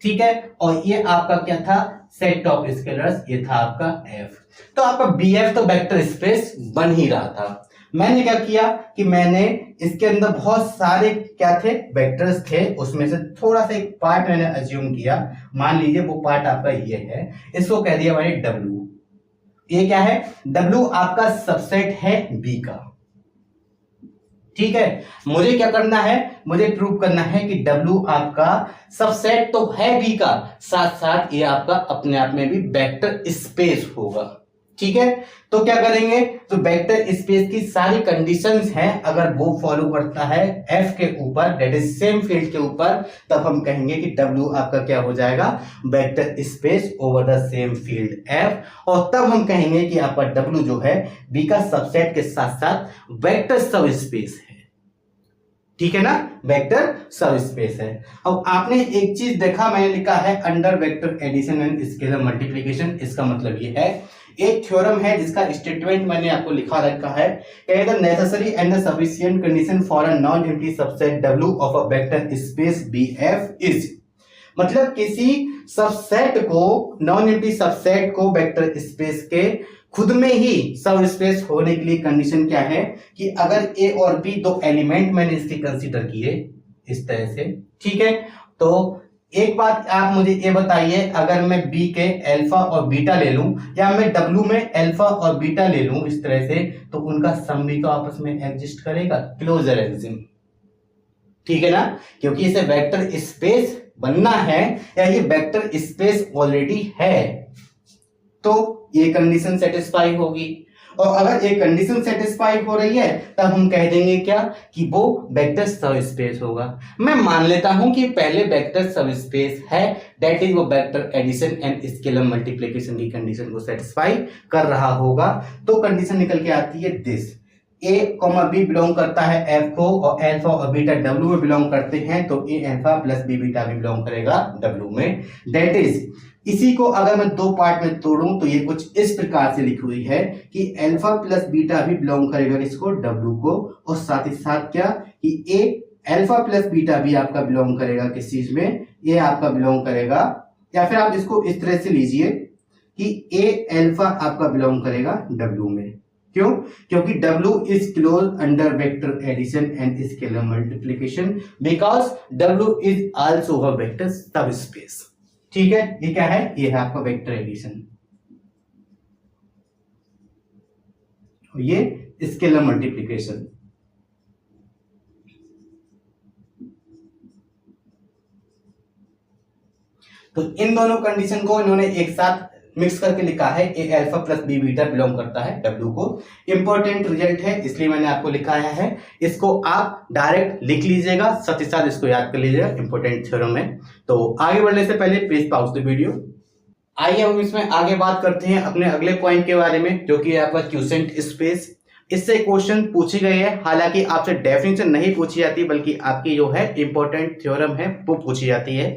ठीक है, और ये आपका क्या था, सेट ऑफ स्केलर्स, ये था आपका F। तो आपका BF तो वेक्टर स्पेस बन ही रहा था। मैंने क्या किया कि मैंने इसके अंदर बहुत सारे क्या थे, वेक्टर्स थे, उसमें से थोड़ा सा एक पार्ट मैंने अज्यूम किया। मान लीजिए वो पार्ट आपका ये है, इसको कह दिया मैंने W। ये क्या है, W आपका सबसेट है B का। ठीक है, मुझे क्या करना है, मुझे प्रूव करना है कि W आपका सबसेट तो है B का, साथ साथ ये आपका अपने आप में भी वेक्टर स्पेस होगा। ठीक है, तो क्या करेंगे, तो वेक्टर स्पेस की सारी कंडीशंस हैं, अगर वो फॉलो करता है F के ऊपर, दैट इज सेम फील्ड के ऊपर, तब हम कहेंगे कि W आपका क्या हो जाएगा, vector space over the same field F, और तब हम कहेंगे कि आपका W जो है B का सबसेट के साथ साथ वेक्टर सब स्पेस है। ठीक है ना, वेक्टर सब स्पेस है। अब आपने एक चीज देखा, मैंने लिखा है under vector addition and scalar multiplication. इसका मतलब ये है, एक थ्योरम है जिसका स्टेटमेंट मैंने आपको लिखा रखा है, the necessary and the sufficient condition for a non empty subset W of a vector space BF is, मतलब किसी सबसेट को, नॉन एम्प्टी सबसेट को वेक्टर स्पेस के खुद में ही सब स्पेस होने के लिए कंडीशन क्या है कि अगर A और B दो एलिमेंट मैंने इसके कंसीडर किए इस तरह से, ठीक है, तो एक बात आप मुझे ये बताइए, अगर मैं B के अल्फा और बीटा ले लूं, या मैं W में अल्फा और बीटा ले लूं इस तरह से, तो उनका सम भी तो आपस में एग्जिस्ट करेगा, क्लोजर एक्सिम। ठीक है ना, क्योंकि इसे वेक्टर स्पेस बनना है, या ये वेक्टर स्पेस ऑलरेडी है, तो ये कंडीशन सेटिस्फाई होगी। और अगर ये कंडीशन सेटिस्फाई हो रही है, तब हम कह देंगे क्या कि वो वेक्टर सब स्पेस होगा। मैं मान लेता हूं कि पहले वेक्टर सब स्पेस है, दैट इज वो vector addition and scalar multiplication की कंडीशन को सेटिस्फाई कर रहा होगा। तो कंडीशन निकल के आती है दिस, A, B बिलोंग करता है F को, और अल्फा और बीटा W में बिलोंग करते हैं, तो A alpha plus B beta भी बिलोंग करेगा W में। दैट इज, इसी को अगर मैं दो पार्ट में तोड़ूं तो ये कुछ इस प्रकार से लिखी हुई है कि अल्फा प्लस बीटा भी बिलोंग करेगा इसको, W को, और साथ ही साथ क्या कि A अल्फा प्लस बीटा भी आपका बिलोंग करेगा किस चीज में, ये आपका बिलोंग करेगा, या फिर आप इसको इस तरह से लीजिए कि A अल्फा आपका बिलोंग करेगा W में। क्यों? क्योंकि W is close under vector addition and scalar multiplication, because W is also a vector sub space. ठीक है, ये क्या है, ये है आपका वेक्टर एडिशन, ये स्केलर मल्टीप्लिकेशन। तो इन दोनों कंडीशन को इन्होंने एक साथ मिक्स करके लिखा है, A alpha plus B beta belong करता है W को। इंपॉर्टेंट रिजल्ट है, इसलिए मैंने आपको लिखाया है, इसको आप डायरेक्ट लिख लीजिएगा, साथ ही साथ इसको याद कर लीजिएगा, इंपॉर्टेंट थ्योरम है। तो आगे बढ़ने से पहले प्लीज पॉज द वीडियो। आइए हम इसमें आगे बात करते हैं अपने अगले पॉइंट के बारे में, जो कि है आपका क्यूसेंट स्पेस। इससे क्वेश्चन पूछे गए हैं, हालांकि आपसे डेफिनेशन नहीं पूछी जाती, बल्कि आपकी जो है इंपॉर्टेंट थ्योरम है वो पूछी जाती है,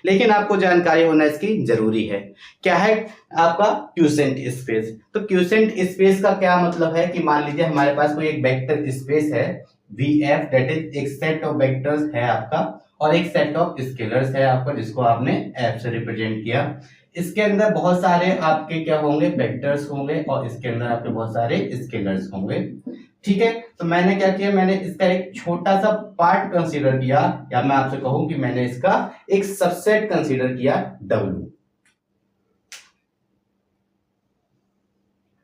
लेकिन आपको जानकारी होना इसकी जरूरी है। क्या है आपका क्यूसेंट स्पेस? तो क्यूसेंट स्पेस का क्या मतलब है कि मान लीजिए हमारे पास कोई एक वेक्टर स्पेस है VF, दैट इज एक सेट ऑफ वेक्टर्स है आपका, और एक सेट ऑफ स्केलर्स है आपका, जिसको आपने F से रिप्रेजेंट किया। इसके अंदर बहुत सारे आपके क्या होंगे, वेक्टर्स होंगे, और इसके अंदर आपके बहुत सारे स्केलर्स होंगे। ठीक है, तो मैंने क्या किया, मैंने इसका एक छोटा सा पार्ट कंसीडर किया, या मैं आपसे कहूं कि मैंने इसका एक सबसेट कंसीडर किया, W।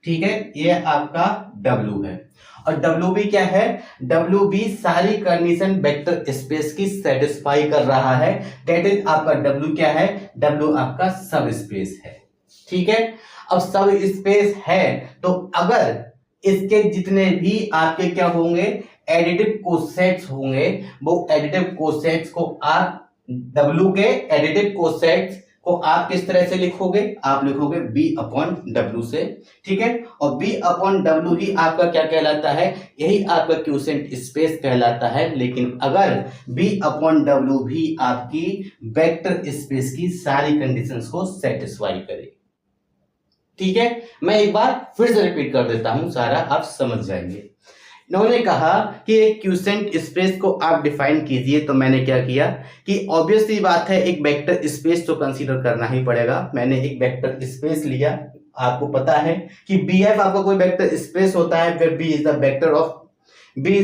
ठीक है, ये आपका W है। और W भी क्या है, W भी सारी कंडीशन वेक्टर स्पेस की सेटिस्फाई कर रहा है। दैट इज आपका W क्या है, W आपका सब स्पेस है। ठीक है, अब सब स्पेस है तो अगर इसके जितने भी आपके क्या होंगे, एडिटिव कोसेट्स होंगे, वो एडिटिव कोसेट्स को आप W के एडिटिव कोसेट्स को आप किस तरह से लिखोगे, आप लिखोगे B अपॉन W से। ठीक है, और B अपॉन W ही आपका क्या कहलाता है, यही आपका क्यूसेंट स्पेस कहलाता है। लेकिन अगर B अपॉन W भी आपकी वेक्टर स्पेस की सारी कंडीशंस को सेटिस्फाई करे। ठीक है, मैं एक बार फिर से रिपीट कर देता हूं, सारा आप समझ जाएंगे। इन्होंने कहा कि एक क्यूसेंट स्पेस को आप डिफाइन कीजिए, तो मैंने क्या किया कि ऑब्वियसली बात है एक वेक्टर स्पेस तो कंसीडर करना ही पड़ेगा। मैंने एक वेक्टर स्पेस लिया, आपको पता है कि BF आपका कोई वेक्टर स्पेस होता है where B is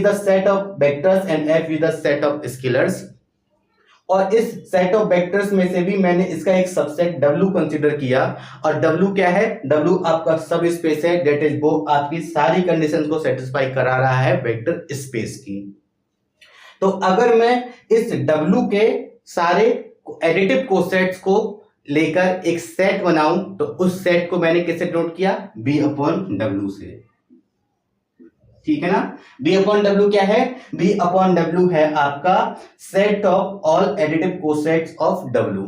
the set of vectors and F is the set of scalars। और इस सेट ऑफ वेक्टर्स में से भी मैंने इसका एक सबसेट W कंसीडर किया, और W क्या है, W आपका सब स्पेस है, दैट इज वो आपकी सारी कंडीशंस को सेटिस्फाई करा रहा है वेक्टर स्पेस की। तो अगर मैं इस W के सारे एडिटिव कोसेट्स को लेकर एक सेट बनाऊं, तो उस सेट को मैंने किससे डिनोट किया, B अपॉन W से। ठीक है ना, B अपॉन W क्या है, B अपॉन W है आपका set of all additive cosets of W।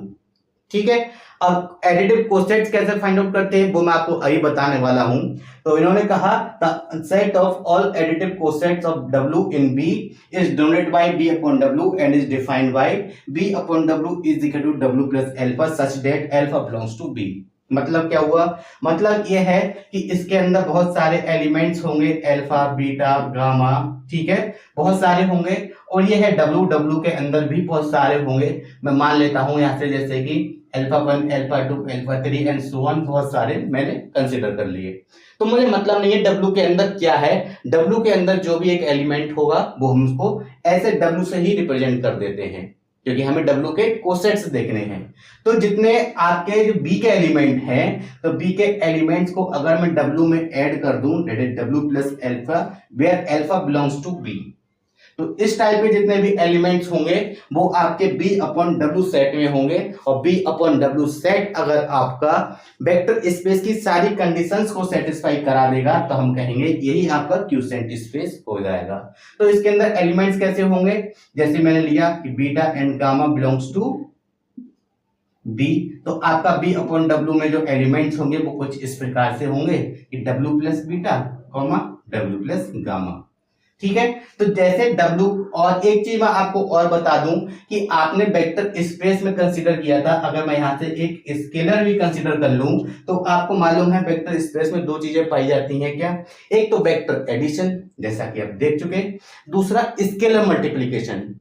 ठीक है, अब एडिटिव कोसेट्स कैसे फाइंड आउट करते हैं वो मैं आपको अभी बताने वाला हूं। तो इन्होंने कहा the set of all additive cosets of W in B is denoted by B upon W and is defined by B upon W is equal to W plus alpha such that alpha belongs to B। मतलब क्या हुआ, मतलब ये है कि इसके अंदर बहुत सारे एलिमेंट्स होंगे, अल्फा बीटा गामा, ठीक है, बहुत सारे होंगे। और ये है W के अंदर भी बहुत सारे होंगे। मैं मान लेता हूं यहां से, जैसे कि alpha 1 alpha 2 alpha 3 and so on, बहुत सारे मैंने कंसीडर कर लिए। तो मुझे मतलब नहीं है W के अंदर क्या है, W के अंदर जो भी एक एलिमेंट होगा वो हम उसको ऐसे W से ही रिप्रेजेंट कर देते हैं, क्योंकि हमें W के कोसेट्स देखने हैं। तो जितने आपके जो B के एलिमेंट हैं, तो B के एलिमेंट्स को अगर मैं W में ऐड कर दूं, that is W plus alpha where alpha belongs to B, तो इस टाइप के जितने भी एलिमेंट्स होंगे वो आपके B अपॉन W सेट में होंगे। और B अपॉन W सेट अगर आपका वेक्टर स्पेस की सारी कंडीशंस को सेटिस्फाई करा देगा, तो हम कहेंगे यही आपका क्यूसेंट स्पेस हो जाएगा। तो इसके अंदर एलिमेंट्स कैसे होंगे, जैसे मैंने लिया कि beta and gamma belongs to B, तो आपका B अपॉन W में जो एलिमेंट्स होंगे वो कुछ इस प्रकार से होंगे कि W plus beta comma W plus gamma. ठीक है, तो जैसे W, और एक चीज मैं आपको और बता दूं कि आपने वेक्टर स्पेस में कंसीडर किया था, अगर मैं यहां से एक स्केलर भी कंसीडर कर लूं, तो आपको मालूम है वेक्टर स्पेस में दो चीजें पाई जाती हैं क्या, एक तो वेक्टर एडिशन जैसा कि आप देख चुके, दूसरा स्केलर मल्टीप्लिकेशन।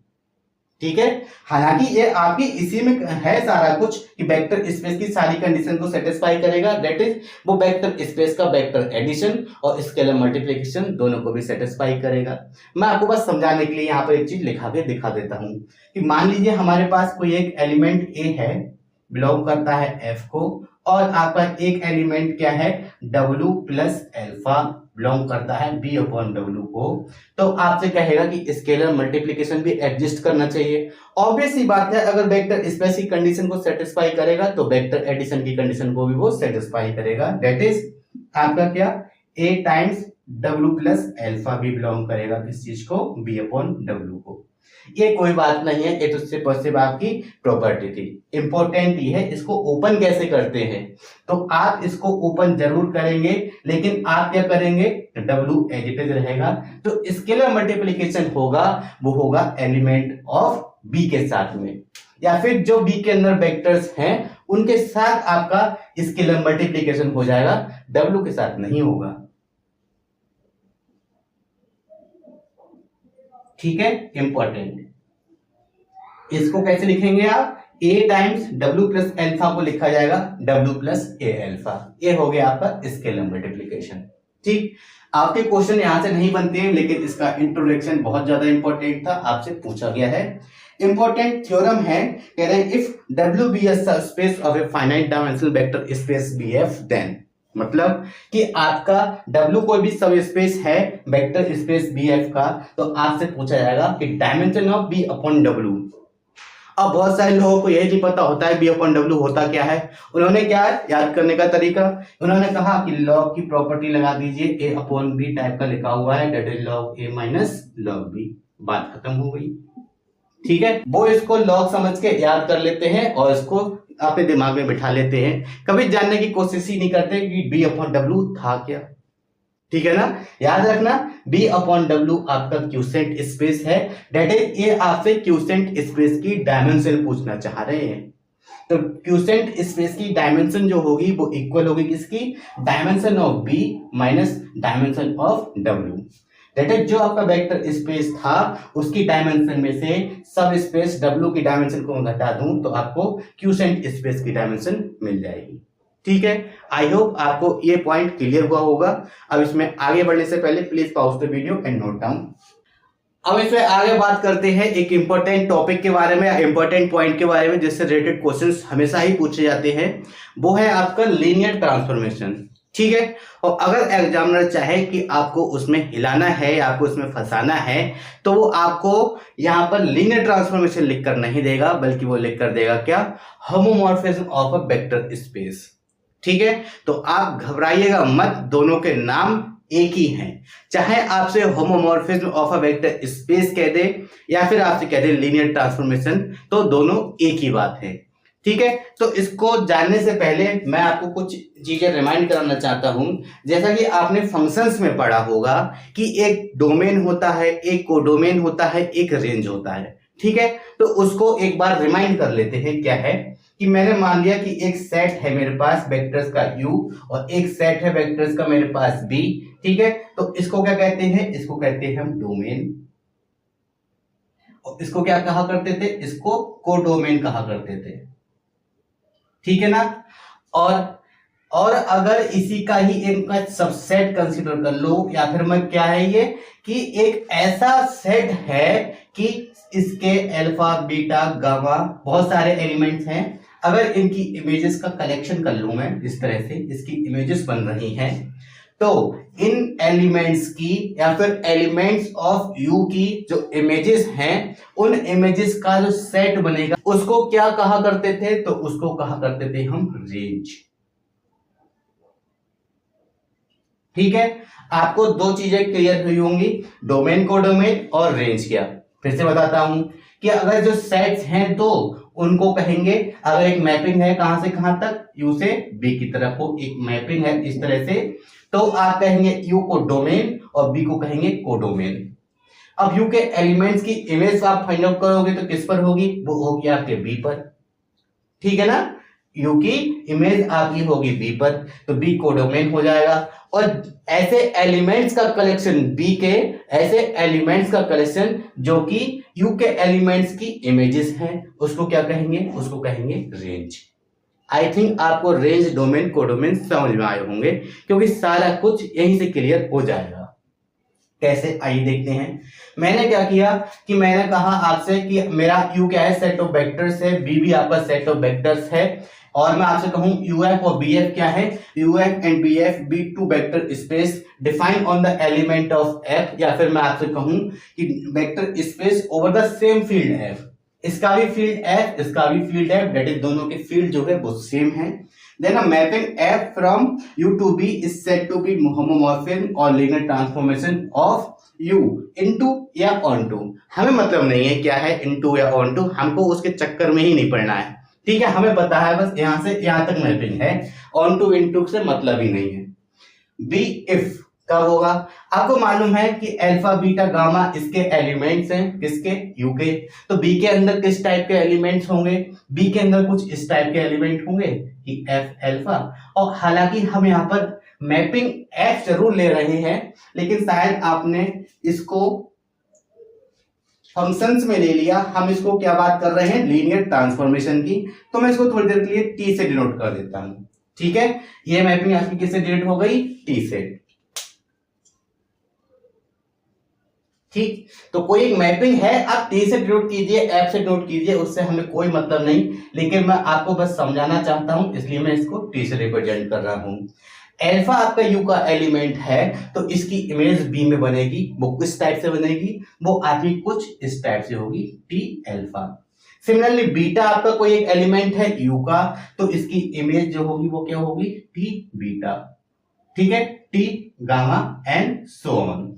ठीक है, हालांकि ये आपकी इसी में है सारा कुछ कि वेक्टर स्पेस की सारी कंडीशन को सेटिस्फाई करेगा, दैट इज वो वेक्टर स्पेस का वेक्टर एडिशन और स्केलर मल्टीप्लिकेशन दोनों को भी सेटिस्फाई करेगा। मैं आपको बस समझाने के लिए यहाँ पर एक चीज लिखा के दिखा देता हूं कि मान लीजिए हमारे पास कोई एक एलिमेंट ए है, बिलोंग करता है एफ को, और आपका एक एलिमेंट क्या है W प्लस अल्फा, बिलोंग करता है B अपॉन W को, तो आपसे कहेगा कि स्केलर मल्टीप्लिकेशन भी एग्जिस्ट करना चाहिए। ऑब्वियस सी बात है, अगर वेक्टर स्पेस की कंडीशन को सेटिस्फाई करेगा तो वेक्टर एडिशन की कंडीशन को भी वो सेटिस्फाई करेगा, दैट इज आपका क्या A times W plus alpha भी बिलोंग करेगा किस चीज को, B अपॉन W को। ये कोई बात नहीं है, ये तो सिर्फ और सिर्फ आपकी प्रॉपर्टी थी। इंपॉर्टेंट ये है इसको ओपन कैसे करते हैं, तो आप इसको ओपन जरूर करेंगे, लेकिन आप क्या करेंगे, W एज इट इज रहेगा, तो स्केलर मल्टीप्लिकेशन होगा वो होगा एलिमेंट ऑफ B के साथ में, या फिर जो B के अंदर वेक्टर्स हैं उनके साथ आपका स्केलर मल्टीप्लिकेशन हो जाएगा, W के साथ नहीं होगा। ठीक है, इंपॉर्टेंट। इसको कैसे लिखेंगे आप, ए टाइम्स डब्ल्यू प्लस एल्फा को लिखा जाएगा डब्ल्यू प्लस ए एल्फा। ये हो गया आपका स्केलर मल्टीप्लीकेशन। ठीक, आपके क्वेश्चन यहां से नहीं बनते हैं, लेकिन इसका इंट्रोडक्शन बहुत ज्यादा इंपॉर्टेंट था, आपसे पूछा गया है। इंपॉर्टेंट थ्योरम है, कह रहे हैं if W be a subspace of a finite dimensional vector space B F then, मतलब कि आपका W कोई भी सब स्पेस है वेक्टर स्पेस बी एफ का, तो आपसे पूछा जाएगा कि dimension of B upon W. अब बहुत सारे लोगों को यही नहीं पता होता है बी अपॉन डब्ल्यू होता क्या है। उन्होंने क्या याद करने का तरीका, उन्होंने कहा कि लॉग की प्रॉपर्टी लगा दीजिए, ए अपॉन बी टाइप का लिखा हुआ है, that is log A minus log B, बात खत्म हो गई। ठीक है, वो इसको लॉग समझ के याद कर लेते हैं और इसको अपने दिमाग में बिठा लेते हैं, कभी जानने की कोशिश ही नहीं करते कि बी अपॉन डब्ल्यू था क्या। ठीक है ना, याद रखना बी अपॉन डब्ल्यू आपका क्यूसेंट स्पेस है, डेट इज ये आपसे क्यूसेंट स्पेस की डायमेंशन पूछना चाह रहे हैं। तो क्यूसेंट स्पेस की डायमेंशन जो होगी वो इक्वल होगी किसकी, dimension of B minus dimension of W. That is जो आपका वेक्टर स्पेस था उसकी डायमेंशन में से सब स्पेस डब्ल्यू की डायमेंशन को घटा दूं तो आपको क्यूसेंट स्पेस की डायमेंशन मिल जाएगी। ठीक है, आई होप आपको ये पॉइंट क्लियर हुआ होगा। अब इसमें आगे बढ़ने से पहले please pause the video and note down. अब इसमें आगे बात करते हैं एक इंपॉर्टेंट टॉपिक के बारे में, इंपॉर्टेंट पॉइंट के बारे में जिससे रिलेटेड क्वेश्चंस हमेशा ही पूछे जाते हैं, वो है आपका लीनियर ट्रांसफॉर्मेशन। ठीक है, और अगर एग्जामिनर चाहे कि आपको उसमें हिलाना है या आपको उसमें फंसाना है तो वो आपको यहां पर लीनियर ट्रांसफॉर्मेशन लिखकर नहीं देगा, बल्कि वो लिखकर देगा क्या, homomorphism of a vector space. ठीक है, तो आप घबराइएगा मत, दोनों के नाम एक ही हैं। चाहे आपसे homomorphism of a vector space कह दे या फिर आपसे कह दे लीनियर ट्रांसफॉर्मेशन, तो दोनों एक ही बात है। ठीक है, तो इसको जानने से पहले मैं आपको कुछ चीजें रिमाइंड कराना चाहता हूं। जैसा कि आपने फंक्शंस में पढ़ा होगा कि एक डोमेन होता है, एक कोडोमेन होता है, एक रेंज होता है। ठीक है, तो उसको एक बार रिमाइंड कर लेते हैं। क्या है कि मैंने मान लिया कि एक सेट है मेरे पास वेक्टर्स का U और एक सेट है वेक्टर्स का मेरे पास B। ठीक है, तो इसको क्या कहते हैं, इसको कहते हैं हम डोमेन, और इसको क्या कहा करते थे, इसको कोडोमेन कहा करते थे। ठीक है ना, और अगर इसी का ही एक सबसेट कंसीडर कर लो, या फिर मैं क्या है ये कि एक ऐसा सेट है कि इसके अल्फा बीटा गामा बहुत सारे एलिमेंट्स हैं, अगर इनकी इमेजेस का कलेक्शन कर लूं मैं, इस तरह से इसकी इमेजेस बन रही हैं, तो इन एलिमेंट्स की या फिर एलिमेंट्स ऑफ यू की जो इमेजेस हैं, उन इमेजेस का जो सेट बनेगा उसको क्या कहा करते थे, तो उसको कहा करते थे हम रेंज। ठीक है, आपको दो चीजें क्लियर हुई होंगी, डोमेन को डोमेन और रेंज क्या। फिर से बताता हूं कि अगर जो सेट्स हैं तो उनको कहेंगे, अगर एक मैपिंग है कहां से कहां तक, यू से बी की तरफ हो, एक मैपिंग है इस तरह से, तो आप कहेंगे यू को डोमेन और बी को कहेंगे कोडोमेन। अब यू के एलिमेंट्स की इमेज आप फाइंड आउट करोगे तो किस पर होगी, वो होगी आपके बी पर। ठीक है ना, यू की इमेज आपकी होगी बी पर, तो बी कोडोमेन हो जाएगा। और ऐसे एलिमेंट्स का कलेक्शन बी के, ऐसे एलिमेंट्स का कलेक्शन जो कि यू के एलिमेंट्स की इमेजेस हैं, उसको क्या कहेंगे, उसको कहेंगे रेंज। आई थिंक आपको रेंज डोमेन कोडोमेन समझ में आए होंगे, क्योंकि सारा कुछ यहीं से क्लियर हो जाएगा। कैसे, आइए देखते हैं। मैंने क्या किया कि मैंने कहा आपसे कि मेरा यू क्या है, सेट ऑफ वेक्टर्स है, बी भी आपका सेट ऑफ वेक्टर्स है, और मैं आपसे कहूं यूएफ और बीएफ क्या है, UF and BF be two vector space define on the element of F, या फिर मैं आपसे कहूं कि vector space over the same field F. इसका भी फील्ड एफ, इसका भी फील्ड एफ, दैट इज दोनों के फील्ड जो है वो सेम है। Then a mapping F from U to B is said to be homomorphism और linear transformation of U into या ऑनटू। हमें मतलब नहीं है क्या है इनटू या ऑनटू, हमको उसके चक्कर में ही नहीं पड़ना है। ठीक है, हमें पता है बस यहां से यहां तक मैपिंग है, ऑन टू इनटू से मतलब ही नहीं है। बी इफ कब होगा, आपको मालूम है कि अल्फा बीटा गामा इसके एलिमेंट्स हैं, किसके, यू के, तो बी के अंदर किस टाइप के एलिमेंट्स होंगे, बी के अंदर कुछ इस टाइप के एलिमेंट होंगे कि एफ अल्फा। और हालांकि हम यहाँ पर मैपिंग एफ जरूर ले रहे हैं, लेकिन शायद आपने इसको फंक्शंस में ले लिया, हम इसको क्या बात कर रहे हैं, लीनियर ट्रांसफॉर्मेशन की। तो मैं इसको थोड़ी देर के लिए टी से डिनोट कर देता हूं, ठीक है। ये मैपिंग आपकी किससे डिनोट हो गई, टी से, ठीक। तो कोई एक मैपिंग है, आप टी से डिनोट कीजिए, एफ से डिनोट कीजिए, उससे हमें कोई मतलब नहीं, लेकिन मैं आपको बस समझाना चाहता हूं, इसलिए मैं इसको टी से रिप्रेजेंट कर रहा हूं। अल्फा आपका यू का एलिमेंट है, तो इसकी इमेज बी में बनेगी, वो किस टाइप से बनेगी, वो आपकी कुछ इस टाइप से होगी, टी अल्फा। सिमिलरली बीटा आपका कोई एक एलिमेंट है यू का, तो इसकी इमेज जो होगी वो क्या होगी, टी बीटा, ठीक है, T gamma and so on.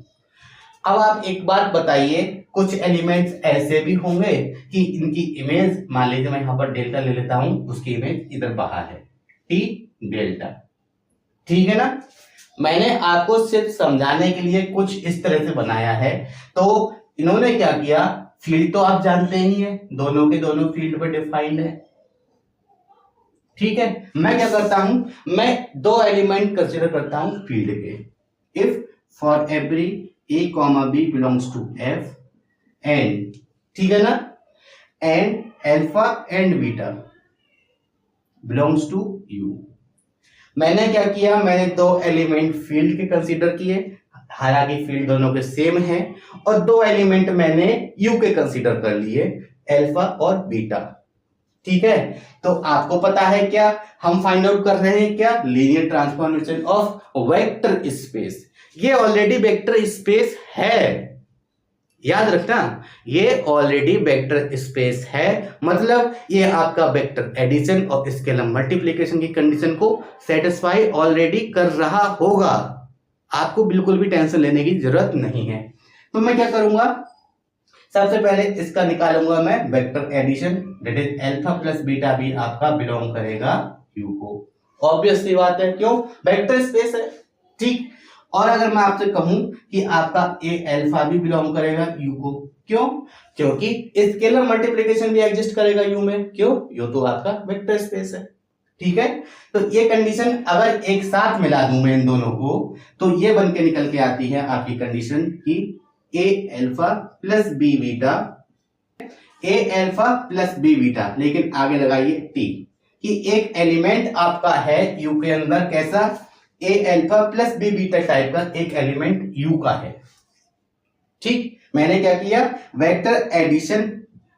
अब आप एक बात बताइए, कुछ एलिमेंट्स ऐसे भी होंगे कि इनकी इमेज, मान लीजिए मैं यहां पर डेल्टा ले लेता हूं, उसकी इमेज इधर बाहर है, टी डेल्टा, ठीक है ना। मैंने आपको सिर्फ समझाने के लिए कुछ इस तरह से बनाया है। तो इन्होंने क्या किया, फील्ड तो आप जानते ही हैं, दोनों के दोनों फील्ड पर डिफाइंड है, ठीक है। मैं क्या करता हूं, मैं दो एलिमेंट कंसीडर करता हूं फील्ड के। If for every a comma b belongs to f and, ठीक है ना, and alpha and beta belongs to u। मैंने क्या किया, मैंने दो एलिमेंट फील्ड के कंसीडर किए, हालांकि फील्ड दोनों के सेम है, और दो एलिमेंट मैंने u के कंसीडर कर लिए, अल्फा और बीटा, ठीक है। तो आपको पता है क्या, हम फाइंड आउट कर रहे हैं क्या, linear transformation of vector space. ये ऑलरेडी वेक्टर स्पेस है, याद रखना, ये ऑलरेडी वेक्टर स्पेस है, मतलब ये आपका वेक्टर एडिशन और स्केलर मल्टीप्लिकेशन की कंडीशन को सेटिस्फाई ऑलरेडी कर रहा होगा, आपको बिल्कुल भी टेंशन लेने की जरूरत नहीं है। तो मैं क्या करूंगा, सबसे पहले इसका निकालूंगा मैं vector addition, that is alpha plus beta भी आपका बिलोंग करेगा यू को। ऑब्वियस सी बात है, क्यों, वेक्टर स्पेस है, ठीक। और अगर मैं आपसे कहूं कि आपका ए अल्फा भी बिलोंग करेगा यू को, क्यों, क्योंकि स्केलर मल्टीप्लिकेशन भी एग्जिस्ट करेगा यू में, क्यों, यू तो आपका वेक्टर स्पेस है, ठीक है। तो ये कंडीशन अगर एक साथ मिला दूं मैं इन दोनों को, तो ये बन के निकल के आती है आपकी कंडीशन की ए alpha plus B beta, A alpha plus B beta, लेकिन आगे लगाइए टी, कि एक एलिमेंट आपका है यू के अंदर, कैसा, A alpha plus B beta type का एक एलिमेंट यू का है, ठीक। मैंने क्या किया, vector addition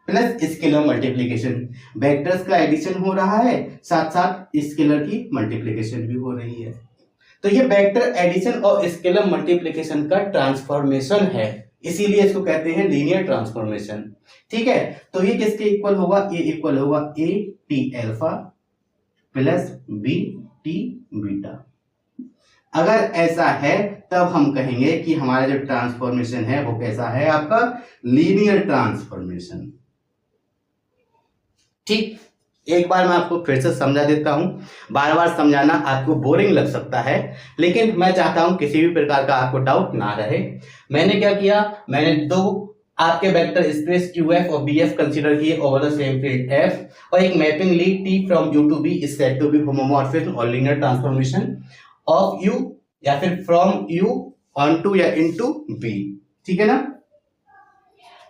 plus scalar multiplication, vectors का एडिशन हो रहा है, साथ साथ स्केलर की मल्टीप्लिकेशन भी हो रही है। तो ये वेक्टर एडिशन और स्केलर मल्टीप्लिकेशन का ट्रांसफॉर्मेशन है, इसीलिए इसको कहते हैं लीनियर ट्रांसफॉर्मेशन, ठीक है। तो ये किसके इक्वल होगा, ये इक्वल होगा A T alpha plus B T beta. अगर ऐसा है तब हम कहेंगे कि हमारा जो ट्रांसफॉर्मेशन है वो कैसा है, आपका लीनियर ट्रांसफॉर्मेशन, ठीक। एक बार मैं आपको फिर से समझा देता हूं, बार बार समझाना आपको बोरिंग लग सकता है, लेकिन मैं चाहता हूं किसी भी प्रकार का आपको डाउट ना रहे। मैंने क्या किया, मैंने दो आपके वेक्टर स्पेस QF और BF कंसीडर किए over the same field F, और एक मैपिंग ली T from U to B is said to be homomorphism और लीनियर ट्रांसफॉर्मेशन ऑफ U, या फिर फ्रॉम U ऑन टू या इनटू B, ठीक है ना।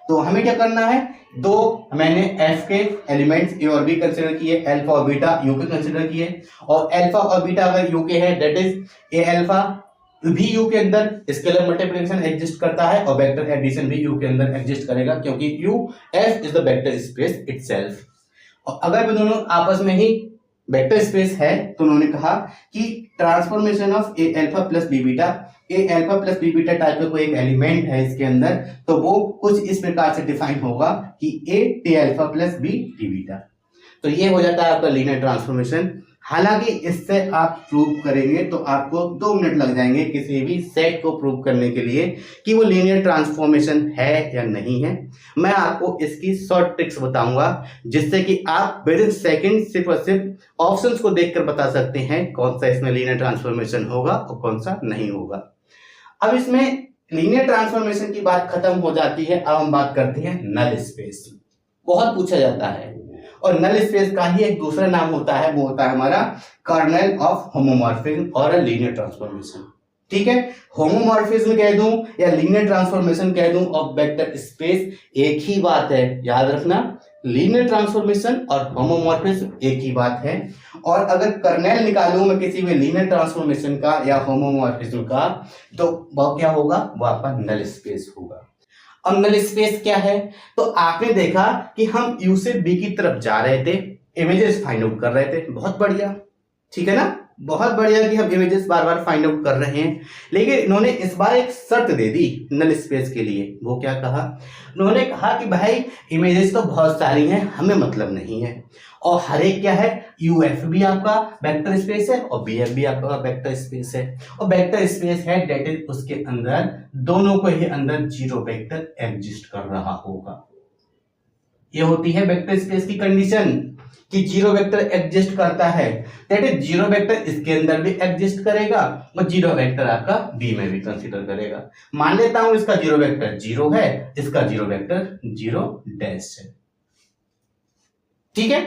तो हमें क्या करना है, दो मैंने F के एलिमेंट्स A और B कंसीडर किए, अल्फा और बीटा U के कंसीडर किए, और अल्फा और बीटा अगर U के है, दैट इज A अल्फा भी U के अंदर स्केलर मल्टीप्लिकेशन एग्जिस्ट करता है, और वेक्टर एडिशन भी U के अंदर एग्जिस्ट करेगा, क्योंकि U F is the vector space itself. और अगर वे दोनों आपस में ही वेक्टर स्पेस है, तो उन्होंने कहा कि transformation of A alpha plus B beta, A alpha plus B beta type का कोई एक एलिमेंट है इसके अंदर, तो वो कुछ इस प्रकार से डिफाइन होगा कि A T alpha plus B T beta. तो ये हो जाता है आपका लीनियर ट्रांसफॉर्मेशन। हालांकि इससे आप प्रूव करेंगे तो आपको 2 मिनट लग जाएंगे किसी भी सेट को प्रूव करने के लिए कि वो लीनियर ट्रांसफॉर्मेशन है या नहीं है। मैं आपको इसकी शॉर्ट ट्रिक्स बताऊंगा, जिससे कि आप विद इन सेकंड सिर्फ और सिर्फ ऑप्शंस को देखकर बता सकते हैं कौन सा इसमें लीनियर ट्रांसफॉर्मेशन होगा और कौन सा नहीं होगा। अब इसमें लीनियर ट्रांसफॉर्मेशन की बात खत्म हो जाती है, अब हम बात करते हैं नल स्पेस। बहुत पूछा जाता है, और नल स्पेस का ही एक दूसरा नाम होता है, वो होता है हमारा कर्नल ऑफ होमोमॉर्फिज्म और लीनियर ट्रांसफॉर्मेशन। ठीक है, होमोमॉर्फिज्म कह दूं या लीनियर ट्रांसफॉर्मेशन कह दूं ऑफ वेक्टर स्पेस, एक ही बात है, याद रखना। लीनियर ट्रांसफॉर्मेशन और होमोमॉर्फिज्म एक ही बात है। और अगर कर्नेल निकालूं मैं किसी भी लीनियर ट्रांसफॉर्मेशन का या होमोमॉर्फिज्म का, तो वो क्या होगा, वो आपका नल स्पेस होगा। अब नल स्पेस क्या है, तो आपने देखा कि हम यू से बी की तरफ जा रहे थे, इमेजेस फाइंड आउट कर रहे थे, बहुत बढ़िया, ठीक है ना, बहुत बढ़िया कि हम इमेजेस बार बार फाइंड आउट कर रहे हैं। लेकिन इन्होंने इस बार एक शर्त दे दी नल स्पेस के लिए। वो क्या कहा, उन्होंने कहा कि भाई इमेजेस तो बहुत सारी हैं, हमें मतलब नहीं है, और हर एक क्या है, यूएफ भी आपका वेक्टर स्पेस है और बीएफ भी आपका वेक्टर स्पेस है, और वेक्टर स्पेस है डेट इज उसके अंदर दोनों को ही अंदर जीरो वेक्टर एग्जिस्ट कर रहा होगा। ये होती है वेक्टर स्पेस की कंडीशन कि जीरो वेक्टर एग्जिस्ट करता है, दैट इज जीरो वेक्टर इसके अंदर भी एग्जिस्ट करेगा और जीरो वेक्टर आपका बी में भी कंसीडर करेगा। मान लेता हूं इसका जीरो वेक्टर जीरो है, इसका जीरो वेक्टर जीरो डैश है, ठीक है।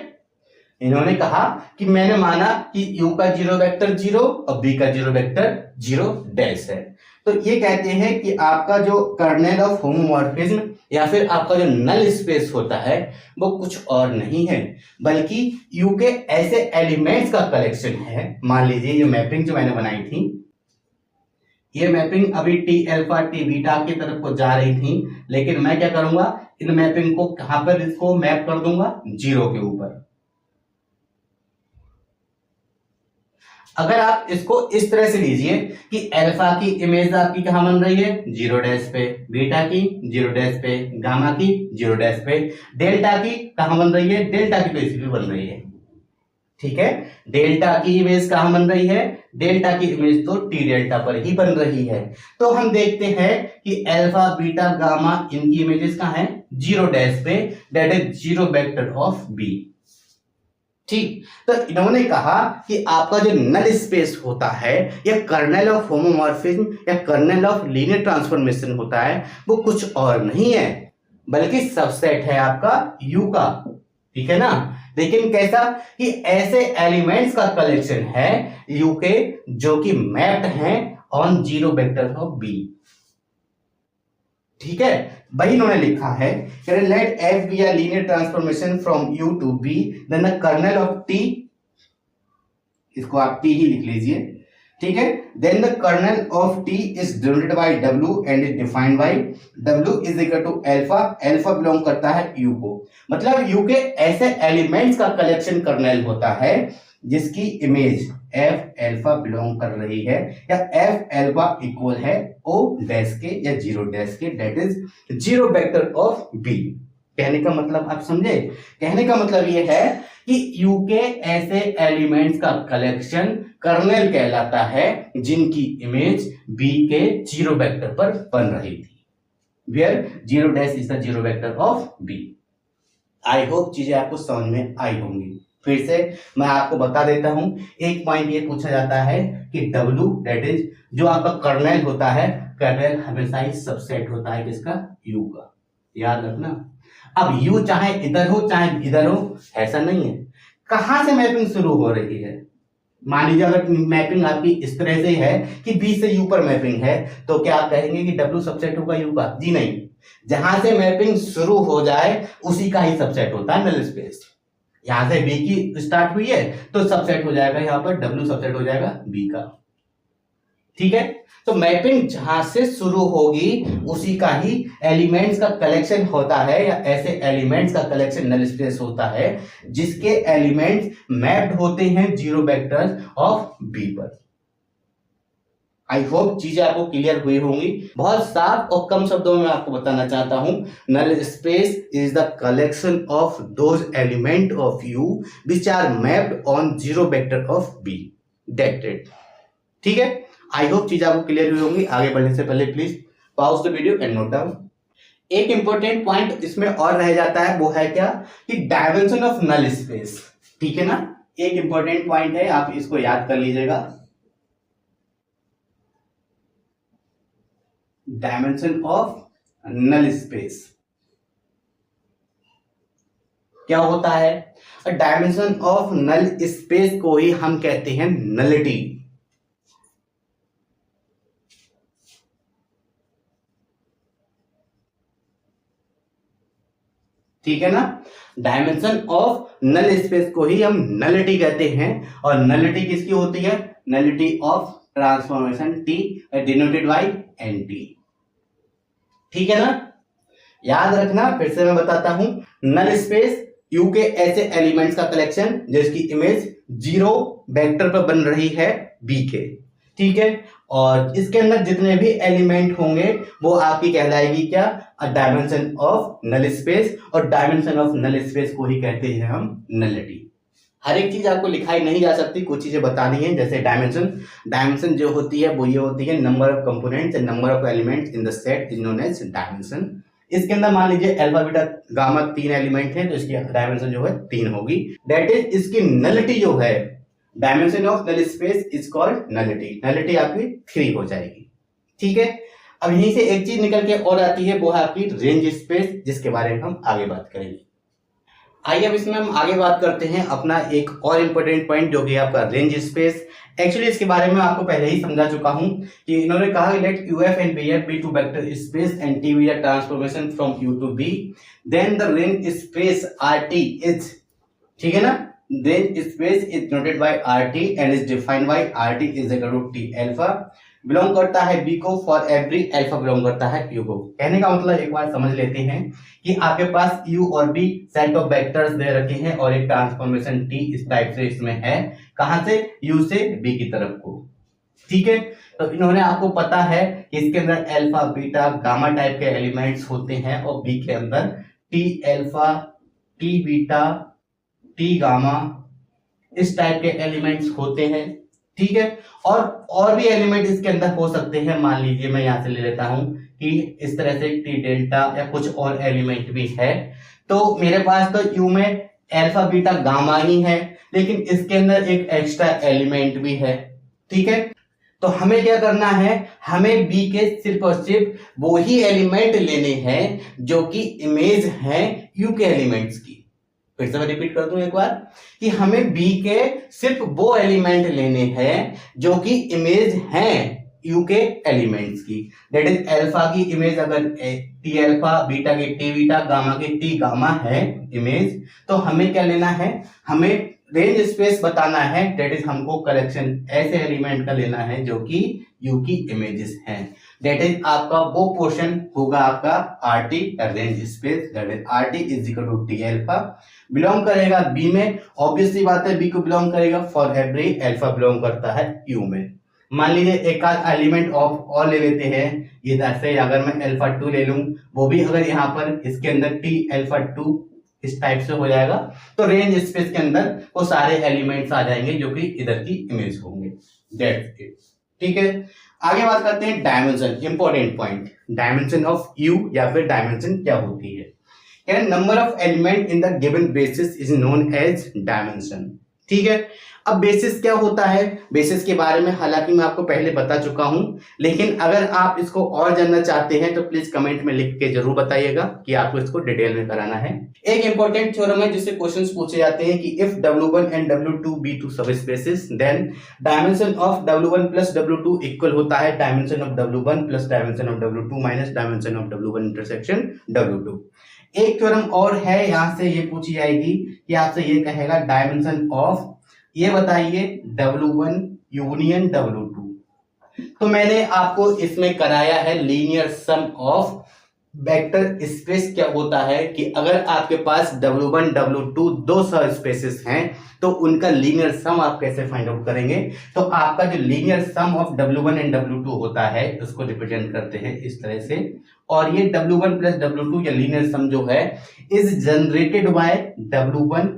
इन्होंने कहा कि मैंने माना कि u का जीरो वेक्टर जीरो और b का जीरो वेक्टर जीरो डैश है, तो ये कहते हैं कि आपका जो कर्नेल ऑफ होमोमॉर्फिज्म या फिर आपका जो नल स्पेस होता है वो कुछ और नहीं है बल्कि u के ऐसे एलिमेंट्स का कलेक्शन है। मान लीजिए ये मैपिंग जो मैंने बनाई थी, ये मैपिंग अभी टी अल्फा टी बीटा की तरफ को जा रही थी, लेकिन मैं क्या करूंगा, इन मैपिंग को कहां पर इसको मैप कर दूंगा, जीरो के ऊपर। अगर आप इसको इस तरह से लीजिए कि अल्फा की इमेज आपकी कहां बन रही है, जीरो डैश पे, बीटा की जीरो डैश पे, गामा की जीरो डैश पे, डेल्टा की कहां बन रही है, डेल्टा की तो इसी पे बन रही है, ठीक है। डेल्टा की इमेज कहां बन रही है, डेल्टा की इमेज तो टी डेल्टा पर ही बन रही है। तो हम देखते हैं कि अल्फा बीटा गामा इनकी इमेजेस कहां है, जीरो डैश पे, that is zero vector of B, ठीक। तो इन्होंने कहा कि आपका जो नल स्पेस होता है या कर्नेल ऑफ होमोमॉर्फिज्म या कर्नेल ऑफ लीनियर ट्रांसफॉर्मेशन होता है वो कुछ और नहीं है बल्कि सबसेट है आपका यू का, ठीक है ना। लेकिन कैसा, कि ऐसे एलिमेंट्स का कलेक्शन है यू के जो कि मैप्ड हैं on zero vector of B, ठीक है। वही इन्होंने लिखा है let F be a linear transformation from U to B then the kernel of T, इसको आप टी ही लिख लीजिए, ठीक है। Then the kernel of T is denoted by W and is defined by W is equal to alpha, alpha belong करता है you को, मतलब यू के ऐसे एलिमेंट्स का कलेक्शन कर्नल होता है जिसकी इमेज एफ अल्फा बिलोंग कर रही है या एफ अल्फा इक्वल है ओ डैश के या zero dash K, that is zero vector of B. कहने का मतलब आप समझे, कहने का मतलब ये है कि यू के ऐसे एलिमेंट्स का कलेक्शन कर्नेल कहलाता है जिनकी इमेज बी के जीरो वेक्टर पर बन रही थी, where zero dash is the zero vector of B. I hope चीजें आपको समझ में आई होंगी। फिर से मैं आपको बता देता हूं, एक पॉइंट ये पूछा जाता है कि W दैट इज जो आपका कर्नेल होता है, कर्नेल हमेशा ही सबसेट होता है किसका, U का, याद रखना। अब U चाहे इधर हो चाहे इधर हो ऐसा नहीं है, कहां से मैपिंग शुरू हो रही है। मान लीजिए अगर मैपिंग आपकी इस तरह से है कि B से U पर मैपिंग है तो क्या आप कहेंगे कि W सबसेट होगा U का, जी नहीं। जहां से मैपिंग शुरू हो जाए उसी का ही सबसेट होता है नल स्पेस। यहां से बी की स्टार्ट हुई है तो सबसेट हो जाएगा यहां पर डब्ल्यू सबसेट हो जाएगा बी का, ठीक है। तो मैपिंग जहां से शुरू होगी उसी का ही एलिमेंट्स का कलेक्शन होता है या ऐसे एलिमेंट्स का कलेक्शन नल स्पेस होता है जिसके एलिमेंट्स मैप्ड होते हैं जीरो वेक्टर्स ऑफ बी पर। आई होप चीजें आपको क्लियर हुई होंगी। बहुत साफ और कम शब्दों में आपको बताना चाहता हूं, null space is the collection of those element of U which are mapped on zero vector of B, that it, ठीक है। आई होप चीजें आपको क्लियर हुई होंगी। आगे बढ़ने से पहले please pause the video and note down. एक इंपॉर्टेंट पॉइंट इसमें और रह जाता है, वो है क्या, कि डायमेंशन ऑफ नल स्पेस, ठीक है ना। एक इंपॉर्टेंट पॉइंट है, आप इसको याद कर लीजिएगा। डायमेंशन ऑफ नल स्पेस क्या होता है, डायमेंशन ऑफ नल स्पेस को ही हम कहते हैं नलिटी। ठीक है ना। डायमेंशन ऑफ नल स्पेस को ही हम नलिटी कहते हैं, और नलिटी किसकी होती है, nullity of transformation T denoted by NT. ठीक है ना, याद रखना, फिर से मैं बताता हूं, नल स्पेस यू के ऐसे एलिमेंट्स का कलेक्शन जिसकी इमेज जीरो वेक्टर पर बन रही है बी के। ठीक है, और इसके अंदर जितने भी एलिमेंट होंगे वो आपकी कहलाएगी क्या, डायमेंशन ऑफ नल स्पेस, और डायमेंशन ऑफ नल स्पेस को ही कहते हैं हम नलिटी। हर एक चीज आपको लिखाई नहीं जा सकती, कुछ चीजें बतानी है। जैसे डायमेंशन जो होती है वो ये होती है, number of components and number of elements in the set is known as dimension. इसके अंदर मान लीजिए अल्फा बीटा गामा 3 एलिमेंट है, तो इसकी डायमेंशन जो है 3 होगी। दैट इज इसकी नलिटी जो है, dimension of null space is called nullity, nullity आपकी 3 हो जाएगी। ठीक है, अब यहीं से एक चीज निकल के और आती है, वो है आपकी रेंज स्पेस, जिसके बारे में हम आगे बात करेंगे। आइए अब इसमें हम आगे बात करते हैं अपना एक और इंपॉर्टेंट पॉइंट, जो कि आपका रेंज स्पेस। एक्चुअली इसके बारे में आपको पहले ही समझा चुका हूं कि इन्होंने कहा let UF and BF be two vector space and T be the transformation from U to B, then the range space RT is, ठीक है ना, range space is noted by RT and is defined by RT is equal to T alpha belong करता है B को for every alpha belong करता है you को। कहने का मतलब एक बार समझ लेते हैं कि आपके पास यू और बी सेट ऑफ वेक्टर्स दे रखे हैं और एक ट्रांसफॉर्मेशन टी इस टाइप से इसमें है, कहां से, यू से बी की तरफ को। ठीक है, तो इन्होंने आपको पता है कि इसके अंदर अल्फा बीटा गामा टाइप के एलिमेंट्स होते हैं और बी के अंदर T alpha T beta T gamma इस टाइप के एलिमेंट्स होते हैं। ठीक है, और भी एलिमेंट इसके अंदर हो सकते हैं। मान लीजिए मैं यहां से ले लेता हूं कि इस तरह से टी डेल्टा या कुछ और एलिमेंट भी है, तो मेरे पास तो यू में अल्फा बीटा गामा ही है, लेकिन इसके अंदर एक एक्स्ट्रा एलिमेंट भी है। ठीक है, तो हमें क्या करना है, हमें बी के सिर्फ और सिर्फ वो ही एलिमेंट लेने हैं जो कि इमेज है यू के एलिमेंट्स की। फिर से मैं रिपीट कर दूं एक बार कि हमें बी के सिर्फ वो एलिमेंट लेने हैं जो कि इमेज हैं यू के एलिमेंट्स की। दैट इज अल्फा की इमेज अगर टी अल्फा, बीटा की टी बीटा, गामा की टी गामा है इमेज, तो हमें क्या लेना है, हमें रेंज स्पेस बताना है। दैट इज हमको कलेक्शन ऐसे एलिमेंट का लेना है जो कि यू की इमेजेस हैं। दैट इज आपका वो पोर्शन होगा आपका RT range space, that is RT is equal to T alpha belong करेगा बी में, ऑब्वियसली बात है बी को बिलोंग करेगा फॉर एवरी अल्फा बिलोंग करता है यू में। मान लीजिए एक आध एलिमेंट ऑफ और ले लेते हैं, इधर से अगर मैं अल्फा 2 ले लूं, वो भी अगर यहाँ पर इसके अंदर टी अल्फा 2 इस टाइप से हो जाएगा, तो रेंज स्पेस के अंदर वो सारे एलिमेंट्स आ जाएंगे जो कि इधर की इमेज होंगे। That's it. ठीक है, आगे बात करते हैं dimension, important point, dimension of U या फिर डायमेंशन क्या होती है। Number of element in the given basis is known as dimension. ठीक है, अब बेसिस क्या होता है, बेसिस के बारे में हालांकि मैं आपको पहले बता चुका हूं, लेकिन अगर आप इसको और जानना चाहते हैं तो प्लीज कमेंट में लिख के जरूर बताइएगा कि आपको इसको डिटेल में कराना है। एक इंपॉर्टेंट थ्योरम है जिससे क्वेश्चंस पूछे जाते हैं कि if W1 and W2 be two subspaces then dimension of W1 plus W2 equal होता है dimension of W1 plus dimension of W2 minus dimension of W1 intersection W2। एक थ्योरम और है, यहां से ये पूछी जाएगी कि आपसे ये कहेगा डायमेंशन ऑफ, ये बताइए W1 यूनियन W2। तो मैंने आपको इसमें कराया है linear sum of vector space. क्या होता है कि अगर आपके पास W1 W2 दो सब स्पेसेस हैं तो उनका लीनियर सम आप कैसे फाइंड आउट करेंगे, तो आपका जो linear sum of W1 and W2 होता है उसको रिप्रेजेंट करते हैं इस तरह से, और ये W1 प्लस W2 या लीनियर सम जो है is generated by W1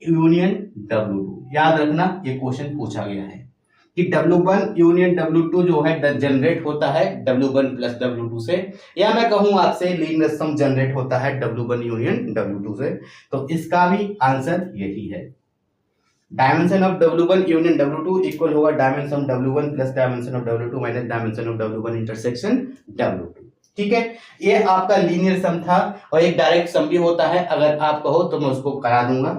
union W2। याद रखना ये क्वेश्चन पूछा गया है कि W1 यूनियन W2 जो है जनरेट होता है W1 प्लस W2 से, या मैं कहूं आपसे लीनियर सम जनरेट होता है W1 यूनियन W2 से। तो इसका भी आंसर यही है, dimension of W1 union W2 equal होगा dimension W1 plus dimension of W2 minus dimension of W1 intersection W2। ठीक है, ये आपका लीनियर सम था, और एक डायरेक्ट सम भी होता है, अगर आप कहो तो मैं उसको करा दूंगा।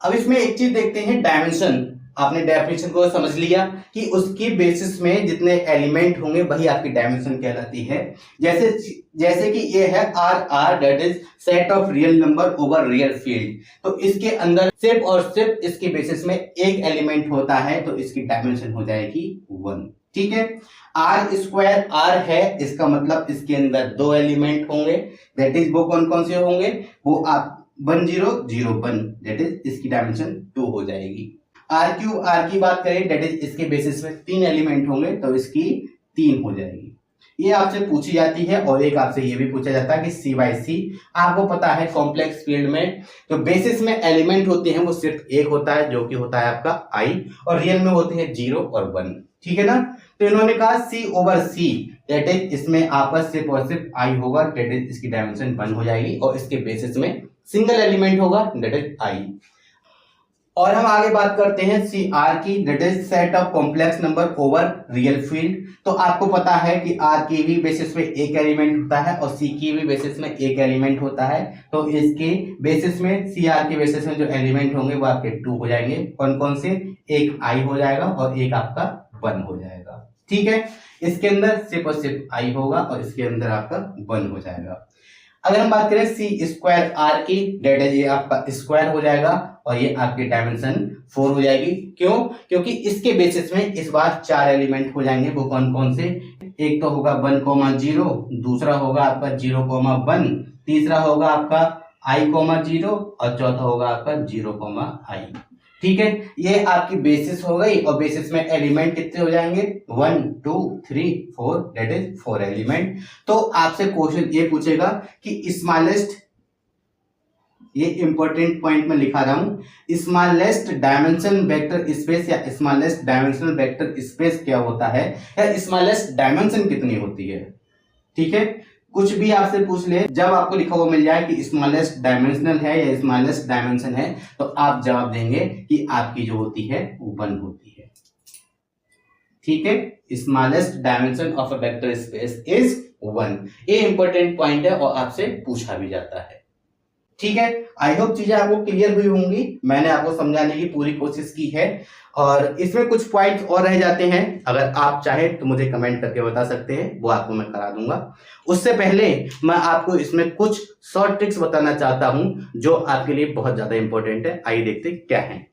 अब इसमें एक चीज देखते हैं डायमेंशन। आपने डेफिनेशन को समझ लिया कि उसकी बेसिस में जितने एलिमेंट होंगे वही आपकी डायमेंशन कहलाती है। जैसे जैसे कि ये है R that is set of real number over real field, तो इसके अंदर सिर्फ और सिर्फ इसके बेसिस में एक एलिमेंट होता है, तो इसकी डायमेंशन हो जाएगी 1। ठीक है, आर स्क्वायर आर है, इसका मतलब इसके अंदर 2 एलिमेंट होंगे, दैट इज वो कौन कौन से होंगे, वो आप 1 0 0 1, दैट इज इसकी डायमेंशन 2 हो जाएगी। आर क्यू आर की बात करें, दैट इज इसके बेसिस में 3 एलिमेंट होंगे, तो इसकी 3 हो जाएगी। ये आपसे पूछी जाती है। और एक आपसे ये भी पूछा जाता है कि सी बाई सी, आपको पता है कॉम्प्लेक्स फील्ड में जो बेसिस में एलिमेंट होते हैं वो सिर्फ एक होता है, जो कि होता है आपका आई, और रियल में होते हैं 0 और 1। ठीक है ना, तो इन्होंने कहा सी ओवर सी, दैट इज इसमें आपका सिर्फ और सिर्फ आई होगा, दैट इज इसकी डायमेंशन 1 हो जाएगी, और इसके बेसिस में सिंगल एलिमेंट होगा, दैट इज आई। और हम आगे बात करते हैं सी आर की, that is set of complex number over real field. तो आपको पता है कि आर की भी बेसिस में एक एलिमेंट होता है और सी की भी बेसिस में एक एलिमेंट होता है, तो इसके बेसिस में सी आर के बेसिस में जो एलिमेंट होंगे वो आपके 2 हो जाएंगे। कौन कौन से, एक आई हो जाएगा और एक आपका 1 हो जाएगा। ठीक है, इसके अंदर सिर्फ और सिर्फ आई होगा और इसके अंदर आपका 1 हो जाएगा। अगर हम बात करें सी स्क्वायर आर की, डेट ये आपका स्क्वायर हो जाएगा और ये आपकी डायमेंशन 4 हो जाएगी। क्यों, क्योंकि इसके बेसिस में इस बार 4 एलिमेंट हो जाएंगे, वो कौन कौन से, एक तो होगा 1,0, दूसरा होगा आपका 0,1, तीसरा होगा आपका i,0 और चौथा होगा आपका 0,i। ठीक है, ये आपकी बेसिस हो गई और बेसिस में एलिमेंट कितने हो जाएंगे, 1 2 3 4, दैट इज 4 एलिमेंट। तो आपसे क्वेश्चन ये पूछेगा कि स्मॉलेस्ट, ये इंपॉर्टेंट पॉइंट में लिखा रहा हूं, स्मॉलेस्ट डायमेंशन वेक्टर स्पेस या स्मॉलेस्ट डायमेंशनल वेक्टर स्पेस क्या होता है, या स्मॉलेस्ट डायमेंशन कितनी होती है। ठीक है, कुछ भी आपसे पूछ ले, जब आपको लिखा हुआ मिल जाए कि स्मॉलेस्ट डायमेंशनल है या स्मॉलेस्ट डायमेंशन है, तो आप जवाब देंगे कि आपकी जो होती है वो 1 होती है। ठीक है, smallest dimension of a vector space is 1। ये इंपॉर्टेंट पॉइंट है और आपसे पूछा भी जाता है। ठीक है, आई होप चीजें आपको क्लियर हुई होंगी, मैंने आपको समझाने की पूरी कोशिश की है। और इसमें कुछ पॉइंट्स और रह जाते हैं, अगर आप चाहें तो मुझे कमेंट करके बता सकते हैं, वो आपको मैं करा दूंगा। उससे पहले मैं आपको इसमें कुछ शॉर्ट ट्रिक्स बताना चाहता हूं जो आपके लिए बहुत ज्यादा इंपॉर्टेंट है। आइए देखते क्या है।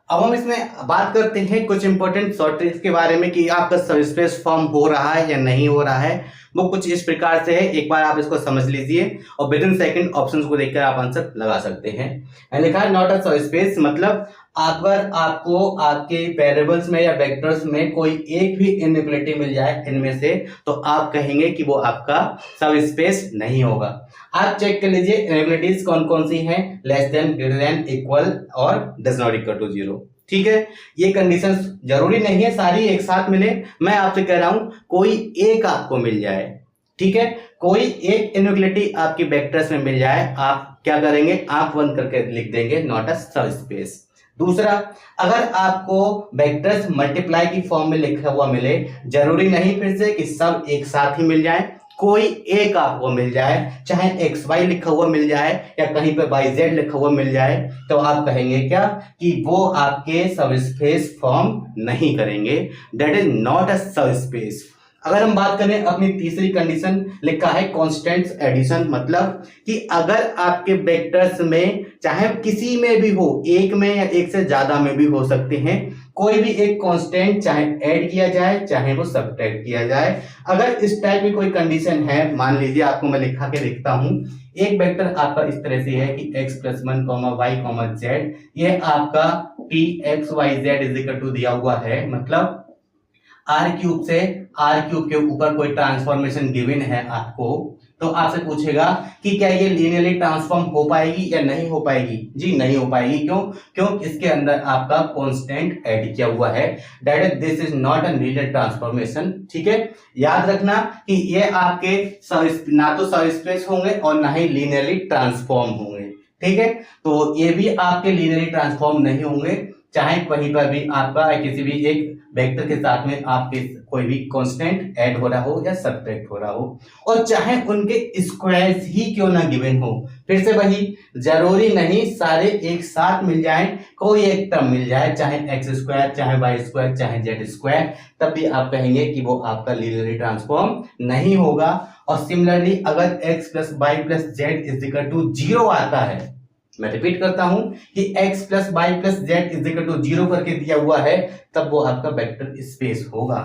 अब हम इसमें बात करते हैं कुछ इंपॉर्टेंट शॉर्ट ट्रिक्स के बारे में कि आपका सबस्पेस फॉर्म हो रहा है या नहीं हो रहा है। वो कुछ इस प्रकार से है, एक बार आप इसको समझ लीजिए और विद इन सेकंड ऑप्शंस को देखकर आप आंसर लगा सकते हैं। मैंने लिखा है नॉट अ सबस्पेस, मतलब अगर आपको आपके वेरिएबल्स में या वेक्टर्स में कोई एक भी इनइक्वालिटी मिल जाए इनमें से, तो आप कहेंगे कि वो आपका सबस्पेस नहीं होगा। आप चेक कर लीजिए इनइक्वालिटीज कौन कौन सी हैं, less than, greater than, equal और डज नॉट इक्वल टू 0। ठीक है, ये कंडीशंस जरूरी नहीं है सारी एक साथ मिले, मैं आपसे कह रहा हूं कोई एक आपको मिल जाए। ठीक है, कोई एक इनइक्वालिटी आपकी वेक्टर्स में मिल जाए, आप क्या करेंगे, आंख बंद करके लिख देंगे नॉट अ सबस्पेस। दूसरा, अगर आपको वेक्टर्स मल्टीप्लाई की फॉर्म में लिखा हुआ मिले, जरूरी नहीं फिर से कि सब एक साथ ही मिल जाए, कोई एक आपको मिल जाए, चाहे XY लिखा हुआ मिल जाए या कहीं पे YZ लिखा हुआ मिल जाए, तो आप कहेंगे क्या कि वो आपके सबस्पेस फॉर्म नहीं करेंगे, that is not a subspace. अगर हम बात करें अपनी तीसरी कंडीशन, लिखा है कांस्टेंट्स एडिशन, मतलब कि अगर आपके वेक्टर्स में चाहे किसी में भी हो, एक में या एक से ज्यादा में भी हो सकते हैं, कोई भी एक कांस्टेंट चाहे ऐड किया जाए चाहे वो सब्ट्रैक्ट किया जाए। अगर इस टाइप की कोई कंडीशन है, मान लीजिए आपको मैं लिखा के देखता हूं, एक वेक्टर आपका इस तरह से है कि x + 1, y, z, ये आपका px,y,z दिया हुआ है, मतलब r³ से r³ के ऊपर कोई ट्रांसफॉर्मेशन गिवन है आपको, तो आपसे पूछेगा कि क्या ये लीनियरली ट्रांसफॉर्म हो पाएगी या नहीं हो पाएगी। जी नहीं हो पाएगी। क्यों, क्यों, इसके अंदर आपका कांस्टेंट ऐड किया हुआ है, that is this is not a linear transformation. ठीक है, याद रखना कि ये आपके ना तो सबस्पेस होंगे और ना ही लीनियरली ट्रांसफॉर्म होंगे। ठीक है, तो ये भी आपके लीनियरली ट्रांसफॉर्म नहीं होंगे, चाहे कहीं पर भी आपका किसी भी एक वेक्टर के साथ में आपके कोई भी कांस्टेंट ऐड हो रहा हो या सब्ट्रैक्ट हो रहा हो, और चाहे उनके स्क्वायर्स ही क्यों ना गिवन हो। फिर से वही, जरूरी नहीं सारे एक साथ मिल जाएं, कोई एक टर्म मिल जाए, चाहे एक्स स्क्वायर, चाहे वाई स्क्वायर, चाहे जेड स्क्वायर, तब भी आप कहेंगे कि वो आपका लीनियरली ट्रांसफॉर्म नहीं होगा। और सिमिलरली अगर x plus Y plus Z is equal to 0 आता है, मैं रिपीट करता हूं कि x plus Y plus Z is equal to 0 करके दिया हुआ है, तब वो आपका वेक्टर स्पेस होगा,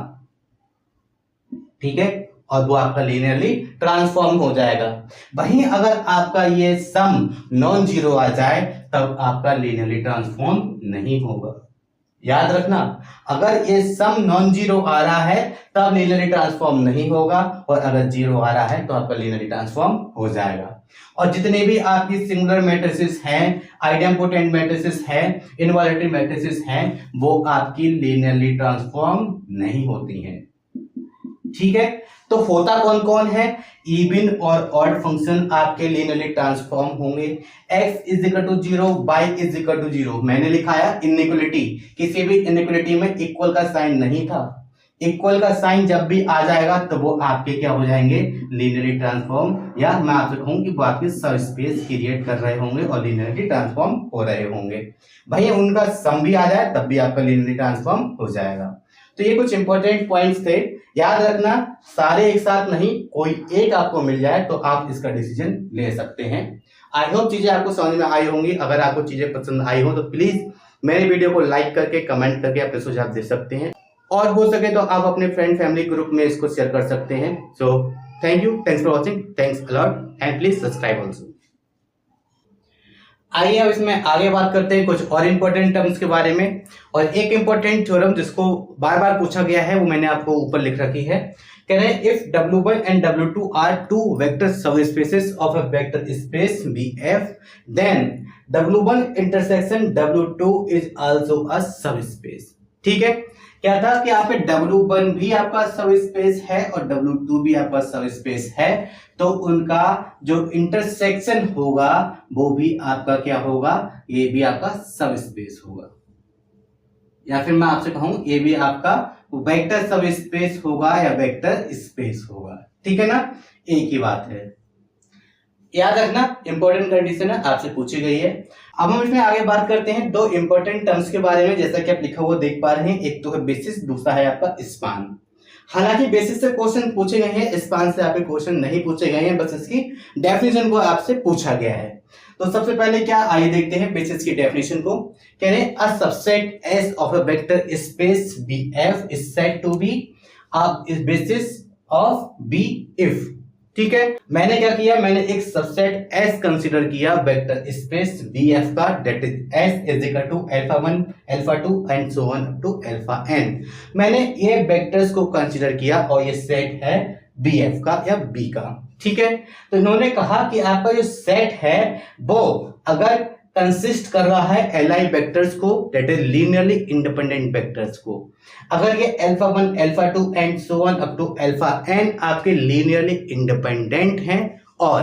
ठीक है, और वो आपका लीनियरली ट्रांसफॉर्म हो जाएगा। वहीं अगर आपका ये सम नॉन जीरो आ जाए, तब आपका लीनियरली ट्रांसफॉर्म नहीं होगा। याद रखना, अगर ये सम नॉन जीरो आ रहा है तब लीनियरली ट्रांसफॉर्म नहीं होगा, और अगर जीरो आ रहा है तो आपका लीनियरली ट्रांसफॉर्म हो जाएगा। और जितने भी आपकी सिंगुलर मैट्रिसेस हैं, आइडेम्पोटेंट मैट्रिसेस हैं, इनवॉलेटरी मैट्रिसेस हैं, वो आपकी लीनियरली ट्रांसफॉर्म नहीं होती हैं, ठीक है। तो होता कौन कौन है, इवन और ऑड फंक्शन आपके लीनियरली ट्रांसफॉर्म होंगे। x is equal to 0, y is equal to 0, मैंने लिखाया इनइक्वलिटी, किसी भी इनइक्वलिटी में इक्वल का साइन नहीं था। इक्वल का साइन जब भी आ जाएगा तो वो आपके क्या हो जाएंगे, लीनियरली ट्रांसफॉर्म, या मैं आपसे कहूं कि वो आपके सब स्पेस क्रिएट कर रहे होंगे और लीनियरली ट्रांसफॉर्म हो रहे होंगे। भैया उनका सम भी आ जाए तब भी आपका लीनियरली ट्रांसफॉर्म हो जाएगा। तो ये कुछ इंपॉर्टेंट पॉइंट्स थे, याद रखना, सारे एक साथ नहीं, कोई एक आपको मिल जाए तो आप इसका डिसीजन ले सकते हैं। आई होप चीजें आपको समझ में आई होंगी। अगर आपको चीजें पसंद आई हो तो प्लीज मेरे वीडियो को लाइक करके, कमेंट करके अपने सुझाव दे सकते हैं, और हो सके तो आप अपने फ्रेंड फैमिली ग्रुप में इसको शेयर कर सकते हैं। So thank you, thanks for watching, thanks a lot, and please subscribe also. आइए अब इसमें आगे बात करते हैं कुछ और इंपॉर्टेंट टर्म्स के बारे में। और एक इंपॉर्टेंट थ्योरम जिसको बार बार पूछा गया है वो मैंने आपको ऊपर लिख रखी है। कह रहे हैं if W1 and W2 are two vector subspaces of a vector space VF, then W1 intersection W2 is also a subspace। ठीक है, क्या था कि यहाँ पे W1 भी आपका सब स्पेस है और W2 भी आपका सब स्पेस है, तो उनका जो इंटरसेक्शन होगा वो भी आपका क्या होगा, ये भी आपका सब स्पेस होगा, या फिर मैं आपसे कहूं ये भी आपका वेक्टर सब स्पेस होगा या वेक्टर स्पेस होगा, ठीक है ना, एक ही बात है। याद रखना, इंपॉर्टेंट कंडीशन है, आपसे पूछी गई है। अब हम इसमें आगे बात करते हैं दो इंपॉर्टेंट टर्म्स के बारे में, जैसा कि आप लिखा हुआ देख पा रहे हैं, एक तो है बेसिस, दूसरा है आपका स्पान। हालांकि बेसिस से क्वेश्चन पूछे गए हैं, स्पान से आपके क्वेश्चन नहीं पूछे गए हैं, बस इसकी डेफिनेशन को आपसे पूछा गया है। तो सबसे पहले क्या, आइए देखते हैं बेसिस की डेफिनेशन को। कह रहे हैं a subset S of a vector space V F is said to be a basis of V F. ठीक है, मैंने क्या किया, मैंने एक सबसेट S कंसीडर किया वेक्टर स्पेस VF का, that is S is equal to alpha 1 alpha 2 and so on up to alpha n। मैंने ये वेक्टर्स को कंसीडर किया और ये सेट है BF का या B का। ठीक है, तो इन्होंने कहा कि आपका जो सेट है वो अगर कंसिस्ट कर रहा है Li वेक्टर्स को, that is linearly independent vectors को, अगर ये alpha 1 alpha 2 and so on up to alpha n आपके लीनियरली इंडिपेंडेंट हैं, और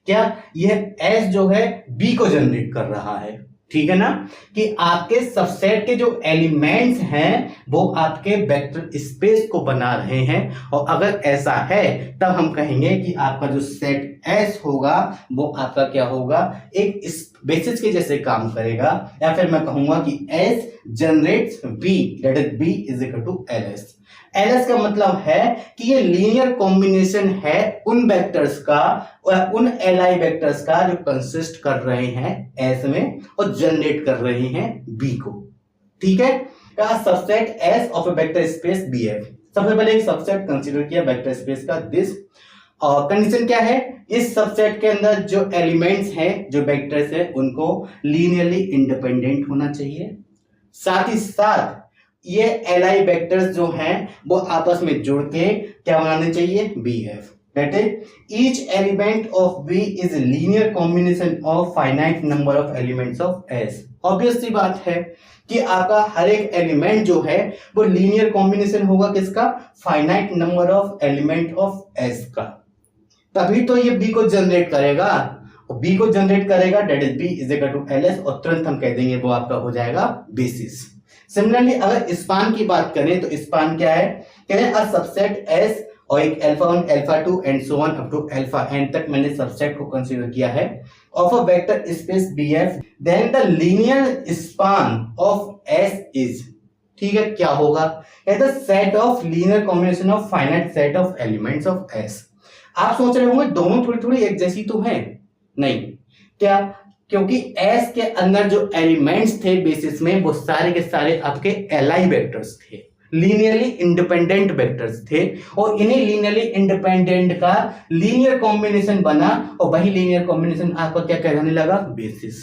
क्या ये S जो है B को जनरेट कर रहा है, ठीक है ना, कि आपके सबसेट के जो एलिमेंट्स हैं वो आपके वेक्टर स्पेस को बना रहे हैं, और अगर ऐसा है तब हम कहेंगे कि आपका जो सेट S होगा वो आपका क्या होगा, एक बेसिस के जैसे काम करेगा, या फिर मैं कहूंगा कि S generates B, that is B is equal to LS। LS का मतलब है कि ये लीनियर कॉम्बिनेशन है उन वेक्टर्स का, उन Li वेक्टर्स का जो कंसिस्ट कर रहे हैं S में और जनरेट कर रहे हैं B को। ठीक है, का subset S of a vector space BF। सबसे पहले एक सबसेट कंसीडर किया वेक्टर स्पेस का दिस, और कंडीशन क्या है, इस सबसेट के अंदर जो एलिमेंट्स हैं, जो वेक्टर्स हैं, उनको लीनियरली इंडिपेंडेंट होना चाहिए, साथ ही साथ ये Li वेक्टर्स जो हैं वो आपस में जुड़ के क्या बनाने चाहिए, BF। That is each element of B is linear combination of finite number of elements of S। Obvious सी बात है कि आपका हर एक एलिमेंट जो है वो लीनियर कॉम्बिनेशन होगा किसका, finite number of element of S का, तभी तो ये B को जनरेट करेगा, और B को जनरेट करेगा that is B is equal to LS, और तुरंत हम कह देंगे वो आपका हो जाएगा बेसिस। सिमिलरली अगर स्पान की बात करें तो स्पान क्या है, कह रहे हैं अ सबसेट एस और एक alpha 1 alpha 2 and so on up to alpha N तक मैंने सबसेट को कंसीडर किया है of a vector space V F, then the linear span of S is, ठीक है, क्या होगा, the set of linear combination of finite set of elements of S. आप सोच रहे होंगे दोनों थोड़ी थोड़ी एक जैसी तो है, नहीं, क्या, क्योंकि एस के अंदर जो एलिमेंट्स थे बेसिस में वो सारे के सारे आपके एलाई वेक्टर्स थे, लीनियरली इंडिपेंडेंट वेक्टर्स थे, और इन्हीं लीनियरली इंडिपेंडेंट का लीनियर कॉम्बिनेशन बना और वही लीनियर कॉम्बिनेशन आपका क्या कहलाने लगा, बेसिस।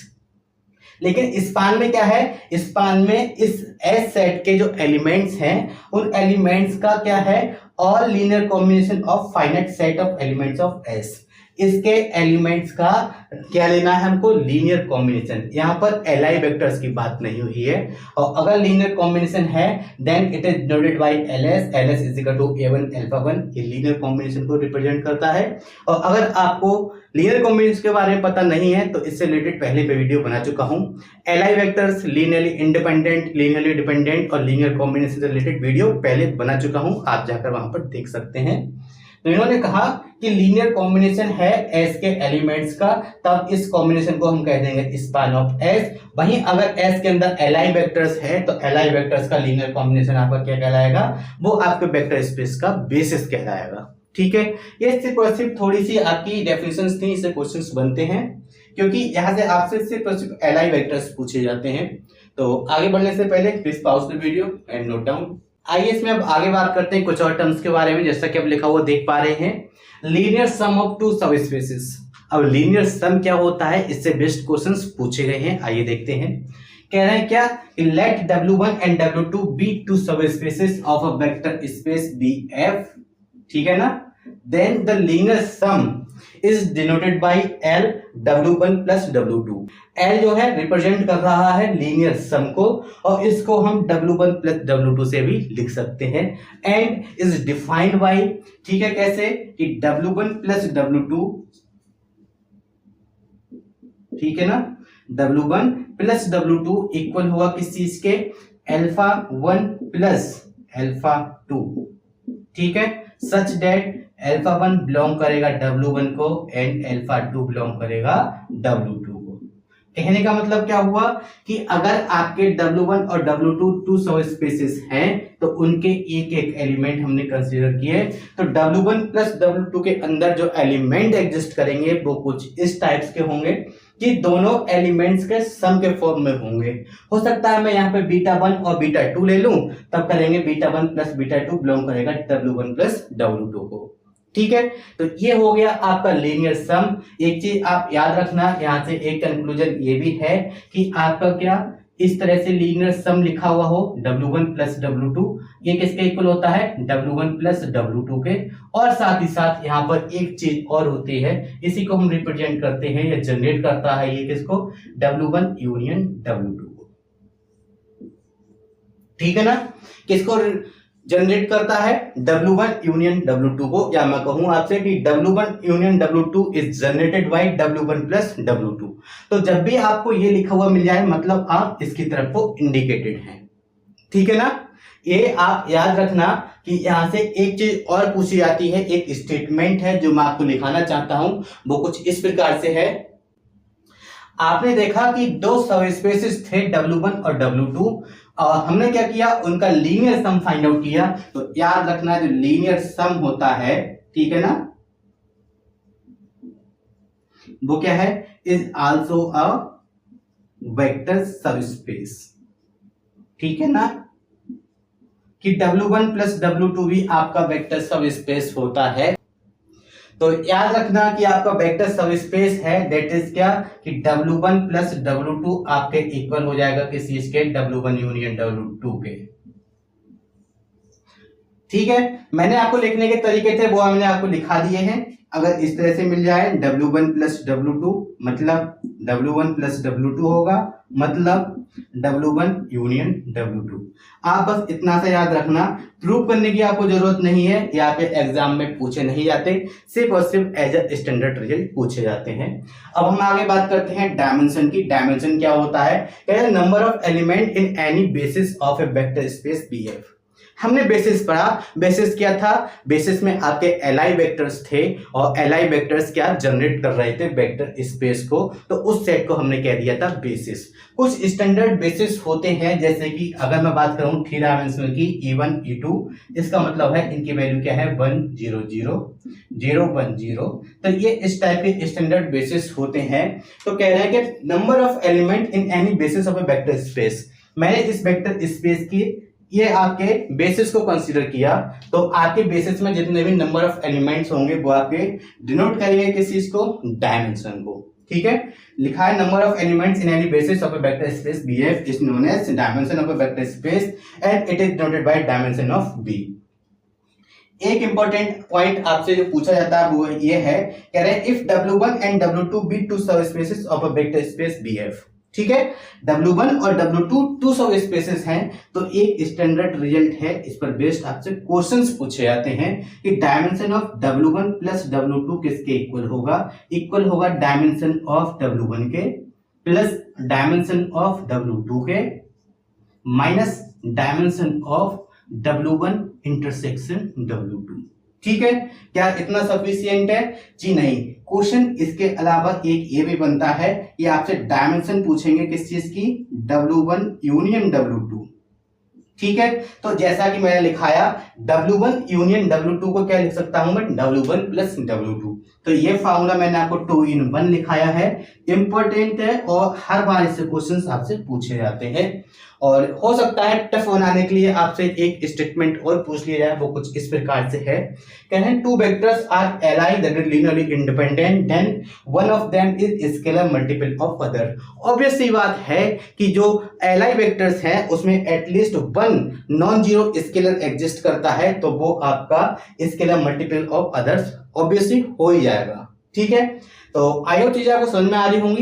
लेकिन स्पान में क्या है, स्पान में इस एस सेट के जो एलिमेंट्स हैं उन एलिमेंट्स का क्या है, all linear combination of finite set of elements of S. इसके एलिमेंट्स का क्या लेना है हमको, लीनियर कॉम्बिनेशन। यहां पर एलआई वेक्टर्स की बात नहीं हुई है, और अगर लीनियर कॉम्बिनेशन है then it is denoted by LS, LS is equal to a1 alpha 1, ये लीनियर कॉम्बिनेशन को रिप्रेजेंट करता है। और अगर आपको लीनियर कॉम्बिनेशन के बारे में पता नहीं है तो इससे रिलेटेड पहले मैं वीडियो बना चुका हूं, LI vectors, linearly independent, linearly dependent और लीनियर कॉम्बिनेशन से रिलेटेड वीडियो पहले बना चुका हूं, आप जाकर वहां पर देख सकते हैं। तो इन्होंने कहा कि लीनियर कॉम्बिनेशन है एस के एलिमेंट्स का, तब इस कॉम्बिनेशन को हम कह देंगे स्पान ऑफ एस। वहीं अगर एस के अंदर एलआई वेक्टर्स है तो एलआई वेक्टर्स का लीनियर कॉम्बिनेशन आपका क्या कहलाएगा, वो आपके वेक्टर स्पेस का बेसिस कहलाएगा। ठीक है, ये सिर्फ थोड़ी सी आपकी डेफिनेशंस थी, इससे क्वेश्चंस बनते हैं क्योंकि यहां से आपसे सिर्फ एलआई वेक्टर्स पूछे जाते हैं। तो आगे बढ़ने से पहले please pause the video and note down. आइए इसमें अब आगे बात करते हैं कुछ और टर्म्स के बारे में, जैसा कि अब लिखा हुआ देख पा रहे हैं, लीनियर सम ऑफ टू सब स्पेसेस। अब लीनियर सम क्या होता है, इससे बेस्ट क्वेश्चंस पूछे गए हैं, आइए देखते हैं। कह रहे हैं क्या, let W1 and W2 be two subspaces of a vector space BF, ठीक है ना, then the linear sum is denoted by L W1 plus W2। L जो है रिप्रेजेंट कर रहा है लीनियर सम को, और इसको हम W1 प्लस W2 से भी लिख सकते हैं, एंड इज डिफाइंड बाय, ठीक है, कैसे कि W1 प्लस W2, ठीक है ना, W1 प्लस W2 इक्वल होगा किस चीज के, अल्फा 1 प्लस अल्फा 2, ठीक है, सच डेट अल्फा 1 बिलोंग करेगा W1 को एंड अल्फा 2 बिलोंग करेगा W2 को। कहने का मतलब क्या हुआ कि अगर आपके W1 और W2 टू सब स्पेसेस हैं तो उनके एक एक एलिमेंट हमने कंसीडर किए, तो W1 प्लस W2 के अंदर जो एलिमेंट एग्जिस्ट करेंगे वो कुछ इस टाइप्स के होंगे कि दोनों एलिमेंट्स के सम के फॉर्म में होंगे। हो सकता है मैं यहाँ पे बीटा 1 और बीटा 2 ले लूं, तब करेंगे बीटा 1 प्लस बीटा 2 बिलोंग करेगा W1 प्लस W2 को। ठीक है, तो ये हो गया आपका लीनियर सम। एक चीज आप याद रखना, यहाँ से एक कंक्लूजन ये भी है कि आपका क्या इस तरह से लीनियर सम लिखा हुआ हो W1 प्लस W2, ये किसके इक्वल होता है, W1 प्लस W2 के। और साथ ही साथ यहाँ पर एक चीज और होती है, इसी को हम रिप्रेजेंट करते हैं या जनरेट करता है ये किसको, W1 यूनियन W2 को। ठीक है ना, किसको जनरेट करता है, W1 यूनियन W2 को, या मैं कहूं आपसे कि W1 union W2 is generated by W1 plus W2। तो जब भी आपको ये लिखा हुआ मिल जाए मतलब आप इसकी तरफ को इंडिकेटेड हैं। ठीक है ना, ये आप याद रखना कि यहां से एक चीज और पूछी जाती है, एक स्टेटमेंट है जो मैं आपको लिखाना चाहता हूं, वो कुछ इस प्रकार से है। आपने देखा कि दो सब स्पेसेस थे W1 और W2, और हमने क्या किया, उनका लीनियर सम फाइंड आउट किया। तो याद रखना जो लीनियर सम होता है, ठीक है ना, वो क्या है, is also a vector subspace. ठीक है ना, कि W1 प्लस W2 भी आपका वेक्टर सबस्पेस होता है। तो याद रखना कि आपका वेक्टर सबस्पेस है, दैट इज क्या कि W1 प्लस W2 आपके इक्वल हो जाएगा किस चीज के, W1 यूनियन W2 के। ठीक है, मैंने आपको लिखने के तरीके थे वो हमने आपको लिखा दिए हैं। अगर इस तरह से मिल जाए W1 प्लस W2 मतलब W1 प्लस W2 होगा, मतलब W1 यूनियन W2। आप बस इतना सा याद रखना, प्रूव करने की आपको जरूरत नहीं है, ये आपके एग्जाम में पूछे नहीं जाते, सिर्फ और सिर्फ एज अ स्टैंडर्ड रिजल्ट पूछे जाते हैं। अब हम आगे बात करते हैं डायमेंशन की। डायमेंशन क्या होता है? Number of element in any basis of a vector space BF। हमने बेसिस पढ़ा, बेसिस क्या था? बेसिस में आपके एलआई वेक्टर्स थे और एलआई वेक्टर्स क्या जनरेट कर रहे थे वेक्टर स्पेस को, तो उस सेट को हमने कह दिया था बेसिस। कुछ स्टैंडर्ड बेसिस होते हैं, जैसे कि अगर मैं बात करूं 3 डायमेंशनल की E1 E2, इसका मतलब है इनकी वैल्यू क्या है 1 0 0 0 1 0, तो ये इस टाइप के स्टैंडर्ड बेसिस होते हैं। तो कह रहे हैं कि number of element in any basis of a vector space. मैंने इस वेक्टर स्पेस की ये आपके बेसिस को कंसीडर किया, तो आपके बेसिस में जितने भी नंबर ऑफ एलिमेंट्स होंगे वो आपके डिनोट करेंगे किस चीज को? डायमेंशन को। ठीक है, लिखा है number of elements in any basis of a vector space BF is known as dimension of a vector space and it is denoted by dimension of B। एक इंपॉर्टेंट पॉइंट आपसे जो पूछा जाता है वो ये है, कह रहे हैं if W1 and W2 be two subspaces of a vector space BF। ठीक है, W1 और W2 टू सब स्पेसेस हैं, तो एक स्टैंडर्ड रिजल्ट है, इस पर बेस्ड आपसे क्वेश्चंस पूछे जाते हैं कि dimension of W1 plus W2 किसके इक्वल होगा? इक्वल होगा डायमेंशन ऑफ W1 के प्लस डायमेंशन ऑफ W2 के minus dimension of W1 intersection W2। ठीक है, क्या इतना सफिशियंट है? जी नहीं, क्वेश्चन इसके अलावा एक ये भी बनता है, ये आपसे डायमेंशन पूछेंगे किस चीज की? W1 union W2। ठीक है, तो जैसा कि मैंने लिखाया W1 यूनियन W2 को क्या लिख सकता हूं मैं? W1 plus W2। तो ये फार्मूला मैंने आपको 2 in 1 लिखाया है, इंपॉर्टेंट है और हर बार इससे क्वेश्चंस आपसे पूछे जाते हैं। और हो सकता है टफ बनाने के लिए आपसे एक स्टेटमेंट और पूछ लिया जाए, वो कुछ इस प्रकार से है, कहते हैं two vectors are LI that is linearly independent then one of them is scalar multiple of other. Obvious सी बात है कि जो एलाई वेक्टर्स हैं उसमें at least one non zero scalar exist करता है, तो वो आपका scalar multiple of others obviously हो ही जाएगा। ठीक है, तो आई होप चीजें आपको समझ में आ रही होंगी।